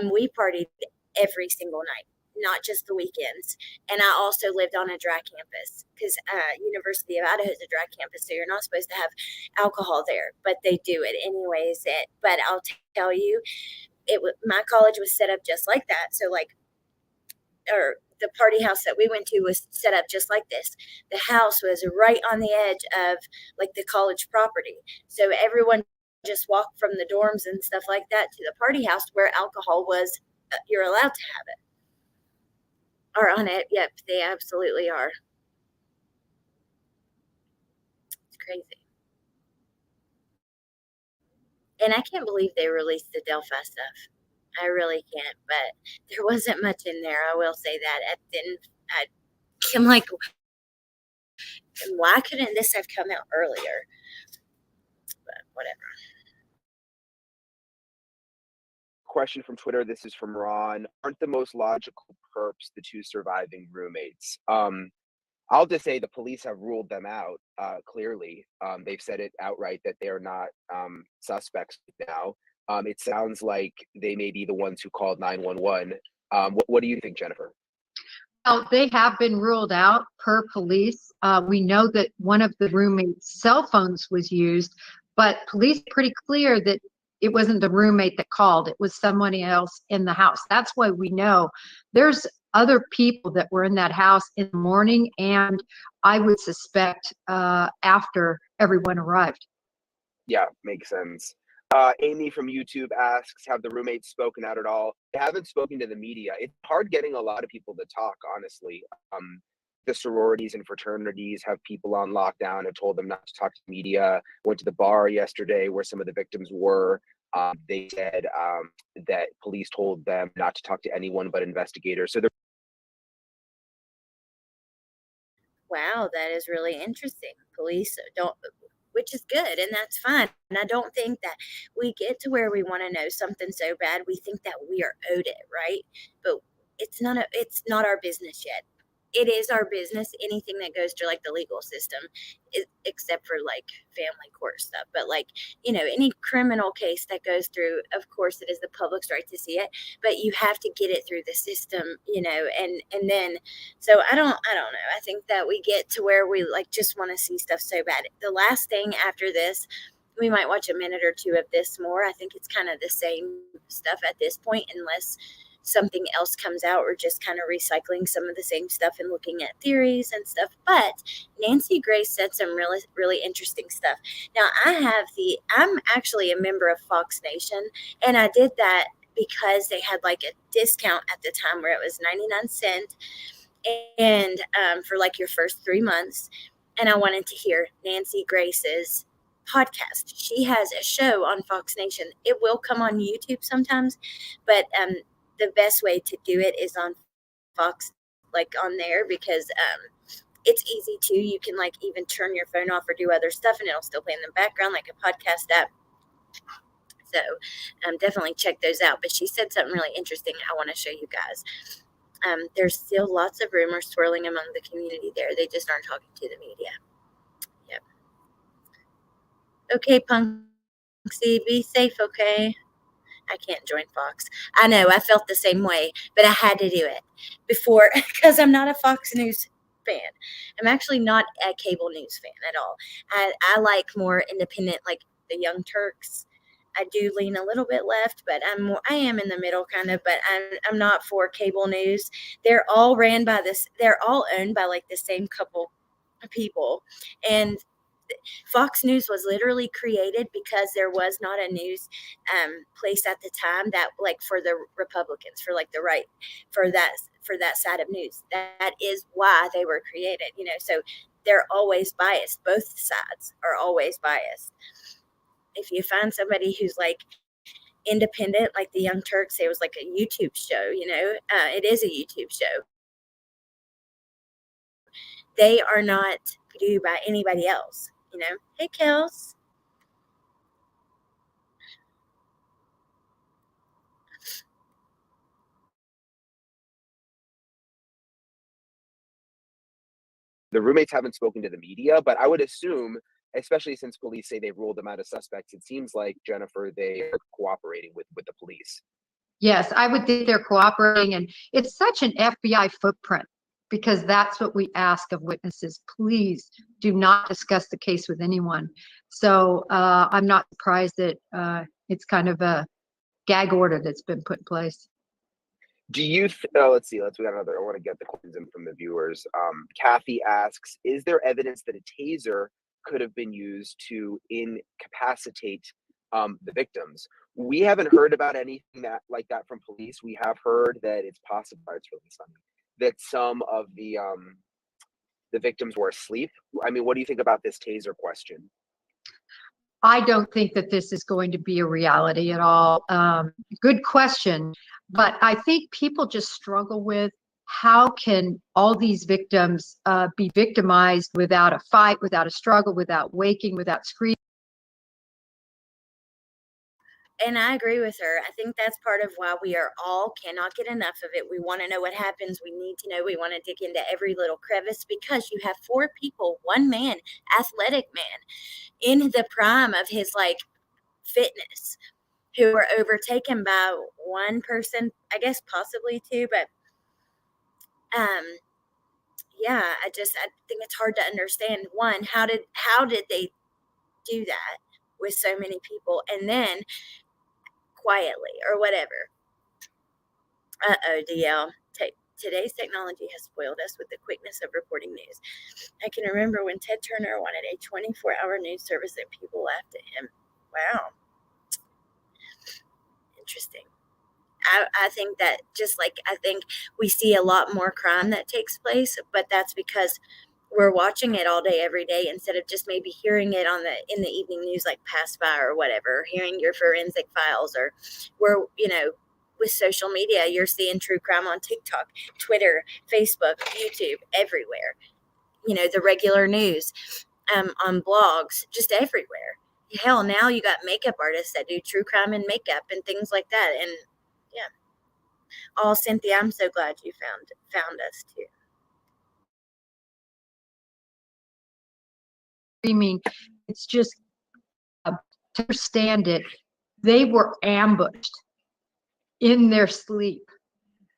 We partied every single night, not just the weekends. And I also lived on a dry campus because University of Idaho is a dry campus, so you're not supposed to have alcohol there, but they do it anyways. But I'll tell you, my college was set up just like that. So or the party house that we went to was set up just like this. The house was right on the edge of the college property. So everyone just walked from the dorms and stuff like that to the party house where alcohol was, you're allowed to have it. Are on it. Yep, they absolutely are. It's crazy. And I can't believe they released the Delphi stuff. I really can't, but there wasn't much in there. I will say that. I'm like, why couldn't this have come out earlier? But whatever. Question from Twitter. This is from Ron. Aren't the most logical perps the two surviving roommates? I'll just say the police have ruled them out clearly. They've said it outright that they're not suspects now. It sounds like they may be the ones who called 911. What do you think, Jennifer? Well, they have been ruled out per police. We know that one of the roommates' cell phones was used, but police are pretty clear that it wasn't the roommate that called. It was somebody else in the house. That's why we know there's other people that were in that house in the morning, and I would suspect after everyone arrived. Yeah, makes sense. Amy from YouTube asks, have the roommates spoken out at all? They haven't spoken to the media. It's hard getting a lot of people to talk, honestly. The sororities and fraternities have people on lockdown and told them not to talk to media. Went to the bar yesterday where some of the victims were. They said that police told them not to talk to anyone but investigators. So they're. Wow, that is really interesting. Police don't, which is good, and that's fine. And I don't think that we get to where we want to know something so bad we think that we are owed it, right? But it's not our business yet. It is our business, anything that goes to the legal system, except for family court stuff. But any criminal case that goes through, of course, it is the public's right to see it, but you have to get it through the system, and then, so I don't know. I think that we get to where we just want to see stuff so bad. The last thing after this, we might watch a minute or two of this more. I think it's kind of the same stuff at this point, unless something else comes out. We're just kind of recycling some of the same stuff and looking at theories and stuff. But Nancy Grace said some really, really interesting stuff. Now, I'm actually a member of Fox Nation, and I did that because they had a discount at the time where it was 99 cents. and for like your first 3 months, and I wanted to hear Nancy Grace's podcast. She has a show on Fox Nation. It will come on YouTube sometimes, but the best way to do it is on Fox, like on there, because it's easy too. You can like even turn your phone off or do other stuff, and it'll still play in the background like a podcast app. So definitely check those out. But she said something really interesting I want to show you guys. There's still lots of rumors swirling among the community there. They just aren't talking to the media. Yep. Okay, Punksy, be safe, okay? I can't join Fox. I know, I felt the same way, but I had to do it before because I'm not a Fox News fan. I'm actually not a cable news fan at all. I like more independent, like the Young Turks. I do lean a little bit left, but I am in the middle kind of, but I'm not for cable news. They're all owned by like the same couple of people. And Fox News was literally created because there was not a news place at the time that like for the Republicans, for like the right, for that side of news. That is why they were created, so they're always biased. Both sides are always biased. If you find somebody who's like independent, like the Young Turks, it was like a YouTube show, it is a YouTube show. They are not produced by anybody else, Hey, Kels. The roommates haven't spoken to the media, but I would assume, especially since police say they ruled them out as suspects, it seems like, Jennifer, they are cooperating with the police. Yes, I would think they're cooperating, and it's such an FBI footprint because that's what we ask of witnesses. Please do not discuss the case with anyone. So I'm not surprised that it's kind of a gag order that's been put in place. Do you, let's see, we got another, I want to get the questions in from the viewers. Kathy asks, is there evidence that a taser could have been used to incapacitate the victims? We haven't heard about anything like that from police. We have heard that it's possible, it's really funny, that some of the victims were asleep. I mean, what do you think about this taser question? I don't think that this is going to be a reality at all. Good question. But I think people just struggle with how can all these victims be victimized without a fight, without a struggle, without waking, without screaming. And I agree with her. I think that's part of why we are all cannot get enough of it. We want to know what happens. We need to know. We want to dig into every little crevice because you have 4 people, 1 man, athletic man, in the prime of his like fitness, who were overtaken by 1 person, I guess possibly 2, but yeah, I think it's hard to understand. One, how did they do that with so many people, and then quietly or whatever. DL. Today's technology has spoiled us with the quickness of reporting news. I can remember when Ted Turner wanted a 24-hour news service and people laughed at him. Wow. Interesting. I think that I think we see a lot more crime that takes place, but that's because we're watching it all day, every day, instead of just maybe hearing it in the evening news, like Pass By or whatever, hearing your forensic files, or where, with social media, you're seeing true crime on TikTok, Twitter, Facebook, YouTube, everywhere. The regular news, on blogs, just everywhere. Hell, now you got makeup artists that do true crime and makeup and things like that. And yeah. Oh, Cynthia, I'm so glad you found us too. Screaming, it's just to understand it. They were ambushed in their sleep,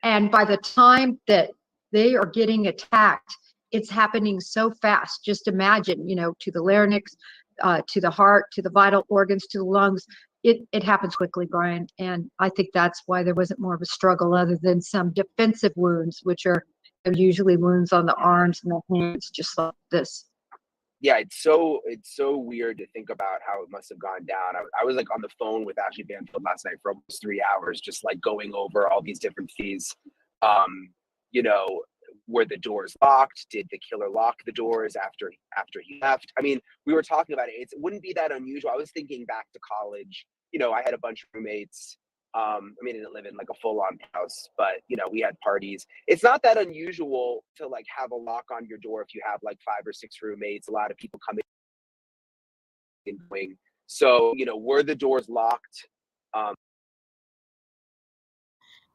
and by the time that they are getting attacked, it's happening so fast. Just imagine, to the larynx, to the heart, to the vital organs, to the lungs. It happens quickly, Brian, and I think that's why there wasn't more of a struggle, other than some defensive wounds, which are usually wounds on the arms and the hands, just like this. Yeah, it's so weird to think about how it must have gone down. I was like on the phone with Ashley Banfield last night for almost 3 hours, just like going over all these different fees. were the doors locked? Did the killer lock the doors after he left? I mean, we were talking about it. It wouldn't be that unusual. I was thinking back to college. You know, I had a bunch of roommates. I mean, I didn't live in like a full-on house, but you know, we had parties. It's not that unusual to like have a lock on your door if you have like 5 or 6 roommates. A lot of people come in and going. So, you know, were the doors locked?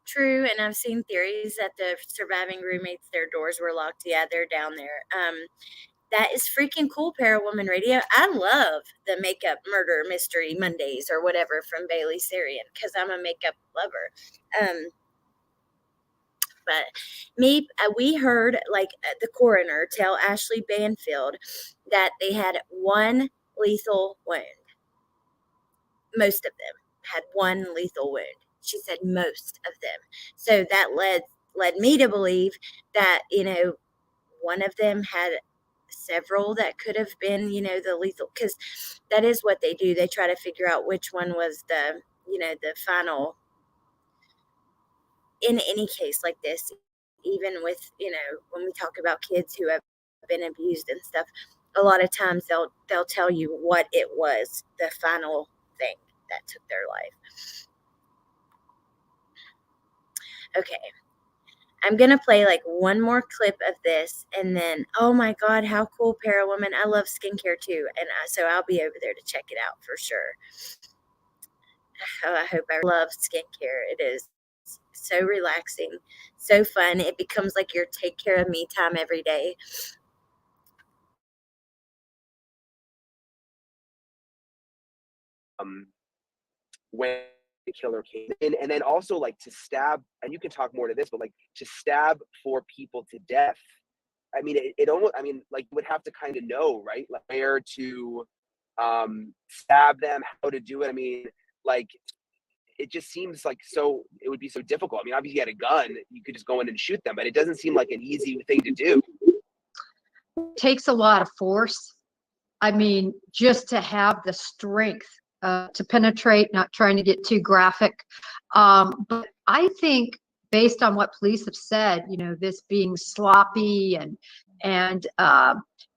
True, and I've seen theories that the surviving roommates, their doors were locked. Yeah, they're down there. That is freaking cool, Parawoman Radio. I love the makeup murder mystery Mondays or whatever from Bailey Sarian because I'm a makeup lover. But we heard like the coroner tell Ashley Banfield that they had one lethal wound. Most of them had one lethal wound. She said most of them. So that led me to believe that, you know, one of them had several that could have been, you know, the lethal, because that is what they do. They try to figure out which one was the, you know, the final. In any case like this, even with, you know, when we talk about kids who have been abused and stuff, a lot of times they'll tell you what it was, the final thing that took their life. Okay. I'm going to play like one more clip of this and then, oh my God, how cool, Parawoman. I love skincare too. And so I'll be over there to check it out for sure. Oh, I hope I love skincare. It is so relaxing, so fun. It becomes like your take care of me time every day. When the killer came in, and then also like to stab, and you can talk more to this, but like to stab 4 people to death. I mean, it almost, I mean, like you would have to kind of know, right? Like where to stab them, how to do it. I mean, like it just seems like so, it would be so difficult. I mean, obviously you had a gun, you could just go in and shoot them, but it doesn't seem like an easy thing to do. It takes a lot of force. I mean, just to have the strength to penetrate, not trying to get too graphic. But I think based on what police have said, you know, this being sloppy and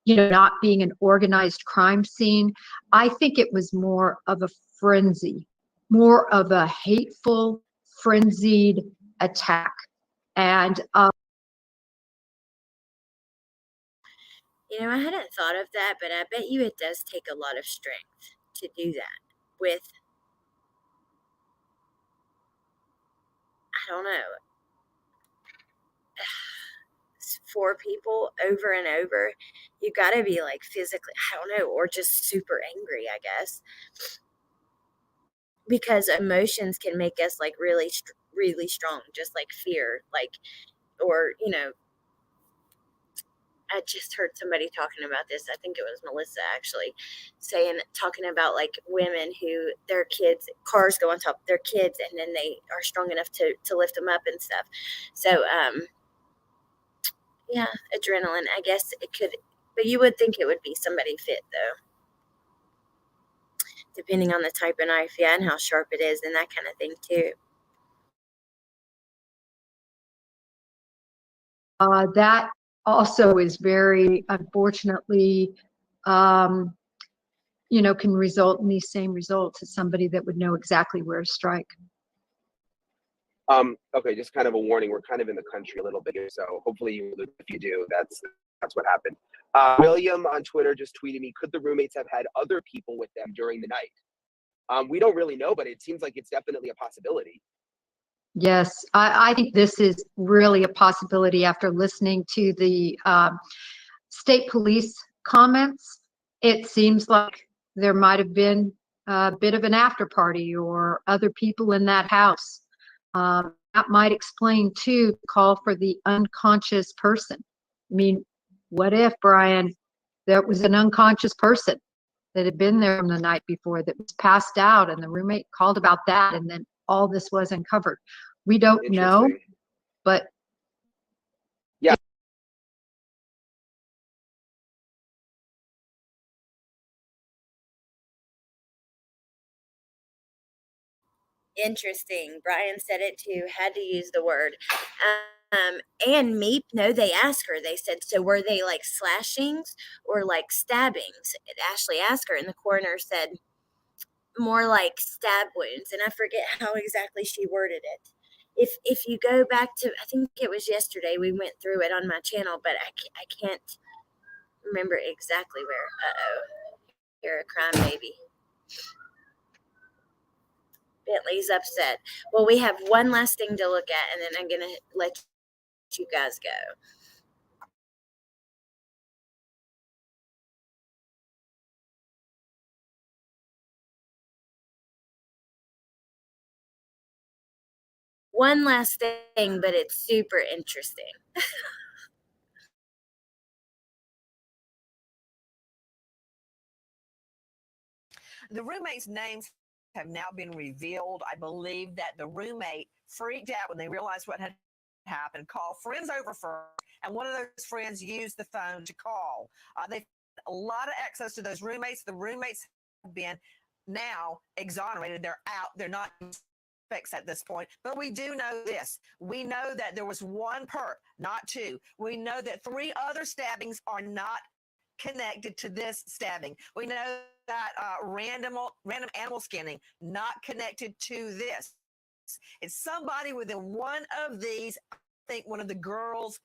you know, not being an organized crime scene, I think it was more of a frenzy, more of a hateful, frenzied attack. And you know, I hadn't thought of that, but I bet you it does take a lot of strength to do that with, I don't know, 4 people over and over. You got to be like physically, I don't know, or just super angry, I guess. Because emotions can make us like really, really strong, just like fear, like, or, you know, I just heard somebody talking about this. I think it was Melissa actually talking about like women who their kids, cars go on top of their kids and then they are strong enough to lift them up and stuff. So, yeah, adrenaline, I guess it could, but you would think it would be somebody fit though, depending on the type of knife, yeah, and how sharp it is and that kind of thing too. That also is very, unfortunately, you know, can result in these same results as somebody that would know exactly where to strike. Okay, just kind of a warning. We're kind of in the country a little bit here, so hopefully if you do, that's what happened. William on Twitter just tweeted me, could the roommates have had other people with them during the night? We don't really know, but it seems like it's definitely a possibility. Yes, I think this is really a possibility after listening to the state police comments. It seems like there might have been a bit of an after party or other people in that house. That might explain too the call for the unconscious person. I mean, what if, Brian, there was an unconscious person that had been there from the night before that was passed out and the roommate called about that and then all this was uncovered? We don't know, but yeah. Interesting. Brian said it too. Had to use the word. And Meep, no, they asked her. They said, so were they like slashings or like stabbings? And Ashley asked her, and the coroner said more like stab wounds. And I forget how exactly she worded it. If you go back to, I think it was yesterday, we went through it on my channel, but I can't remember exactly where. Uh-oh. You're a crime baby. Bentley's upset. Well, we have one last thing to look at, and then I'm going to let you guys go. One last thing, but it's super interesting. The roommates' names have now been revealed. I believe that the roommate freaked out when they realized what had happened, called friends over first, and one of those friends used the phone to call. They've had a lot of access to those roommates. The roommates have been now exonerated. They're out. They're not suspects at this point. But we do know this. We know that there was one perp, not two. We know that 3 other stabbings are not connected to this stabbing. We know that random animal skinning not connected to this. It's somebody within one of these. I think one of the girls'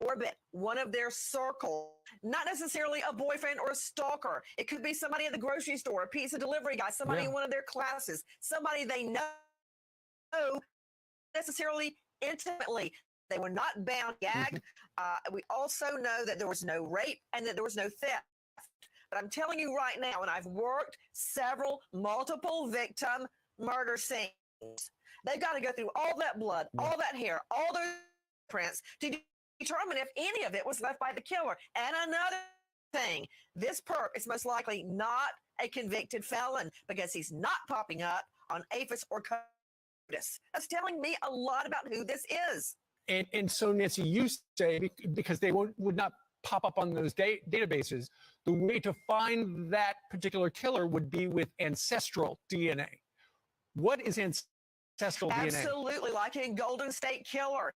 orbit, one of their circle, not necessarily a boyfriend or a stalker. It could be somebody at the grocery store, a pizza delivery guy, somebody in one of their classes, somebody they know necessarily intimately. They were not bound, gagged. We also know that there was no rape and that there was no theft. But I'm telling you right now, and I've worked several multiple victim murder scenes, they've got to go through all that blood, all that hair, all those prints to determine if any of it was left by the killer. And another thing, this perp is most likely not a convicted felon because he's not popping up on APHIS or CODIS. That's telling me a lot about who this is. And so, Nancy, you say because they would not pop up on those databases, the way to find that particular killer would be with ancestral DNA. What is ancestral DNA? Absolutely, like in Golden State Killer.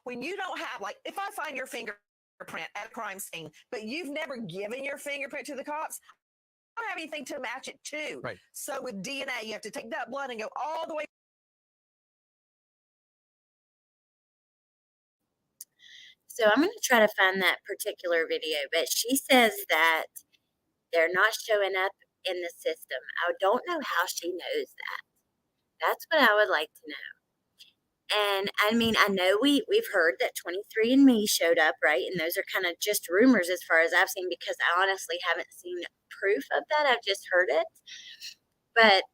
When you don't have, like, if I find your fingerprint at a crime scene, but you've never given your fingerprint to the cops, I don't have anything to match it to. Right. So with DNA, you have to take that blood and go all the way. So I'm going to try to find that particular video, but she says that they're not showing up in the system. I don't know how she knows that. That's what I would like to know. And I mean, I know we've heard that 23andMe showed up, right? And those are kind of just rumors as far as I've seen, because I honestly haven't seen proof of that. I've just heard it. But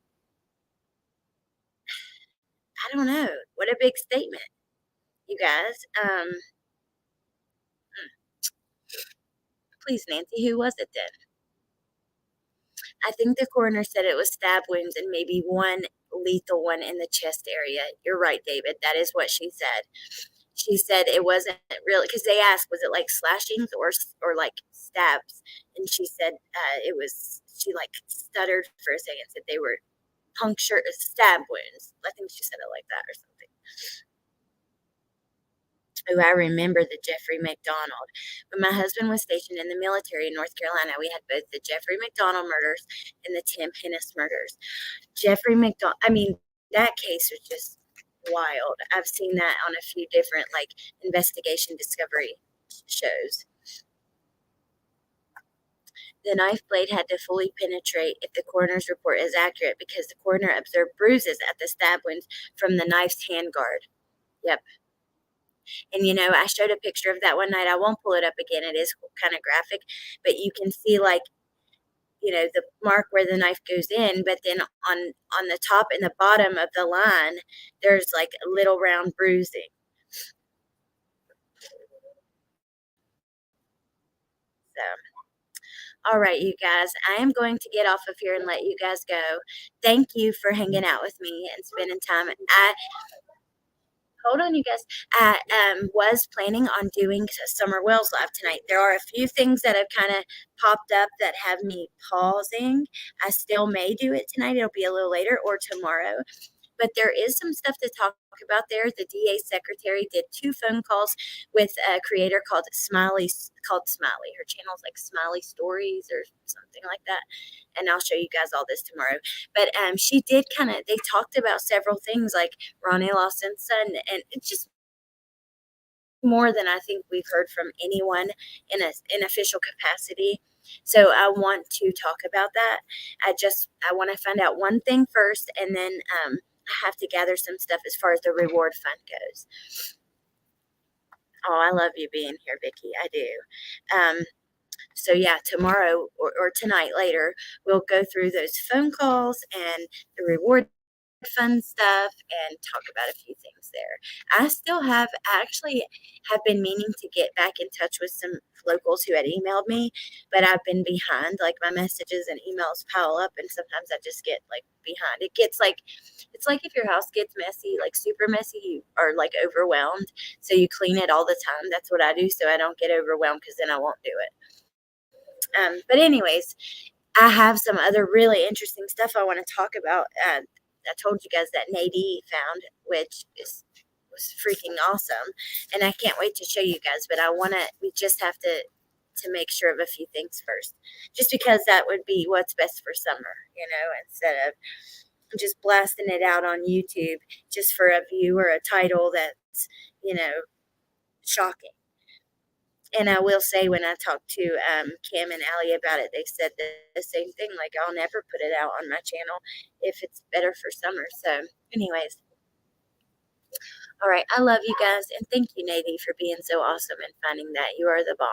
I don't know. What a big statement, you guys. Please, Nancy, who was it then? I think the coroner said it was stab wounds and maybe one lethal one in the chest area. You're right, David. That is what she said. She said it wasn't really, because they asked, was it like slashings or like stabs? And she said it was, she like stuttered for a second, said they were stab wounds. I think she said it like that or something. Oh, I remember the Jeffrey McDonald. When my husband was stationed in the military in North Carolina, we had both the Jeffrey McDonald murders and the Tim Hennis murders. Jeffrey McDonald, I mean, that case was just wild. I've seen that on a few different, like, investigation discovery shows. The knife blade had to fully penetrate if the coroner's report is accurate because the coroner observed bruises at the stab wounds from the knife's handguard. Yep. And, you know, I showed a picture of that one night. I won't pull it up again. It is kind of graphic, but you can see, like, you know, the mark where the knife goes in, but then on the top and the bottom of the line, there's like a little round bruising. So, all right, you guys, I am going to get off of here and let you guys go. Thank you for hanging out with me and spending time. Hold on, you guys. I was planning on doing Summer Wells Live tonight. There are a few things that have kind of popped up that have me pausing. I still may do it tonight. It'll be a little later or tomorrow. but there is some stuff to talk about there. The DA secretary did 2 phone calls with a creator called Smiley. Her channel's like Smiley Stories or something like that. And I'll show you guys all this tomorrow. But she did they talked about several things like Ronnie Lawson's son, and it's just more than I think we've heard from anyone in an official capacity. So I want to talk about that. I want to find out one thing first, and then I have to gather some stuff as far as the reward fund goes. Oh, I love you being here, Vicki. I do. So yeah, tomorrow or tonight later, we'll go through those phone calls and the reward fun stuff and talk about a few things there. I actually have been meaning to get back in touch with some locals who had emailed me, but I've been behind. Like my messages and emails pile up, and sometimes I just get like behind. It's like if your house gets messy, like super messy, you are like overwhelmed. So you clean it all the time. That's what I do, so I don't get overwhelmed, because then I won't do it. But anyways, I have some other really interesting stuff I want to talk about. I told you guys that Nadie found, which was freaking awesome, and I can't wait to show you guys. But we just have to make sure of a few things first, just because that would be what's best for summer, instead of just blasting it out on YouTube just for a view or a title that's, shocking. And I will say, when I talked to Kim and Allie about it, they said the same thing. Like, I'll never put it out on my channel if it's better for summer. So, anyways. All right. I love you guys. And thank you, Nadie, for being so awesome and finding that. You are the bomb.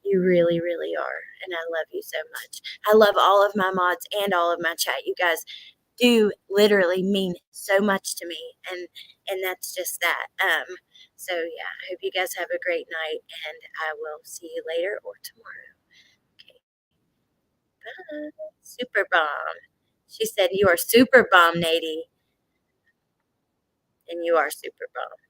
You really, really are. And I love you so much. I love all of my mods and all of my chat. You guys do literally mean so much to me. And that's just that. So yeah, I hope you guys have a great night, and I will see you later or tomorrow. Okay. Bye. Super bomb. She said, "You are super bomb, Nadie." And you are super bomb.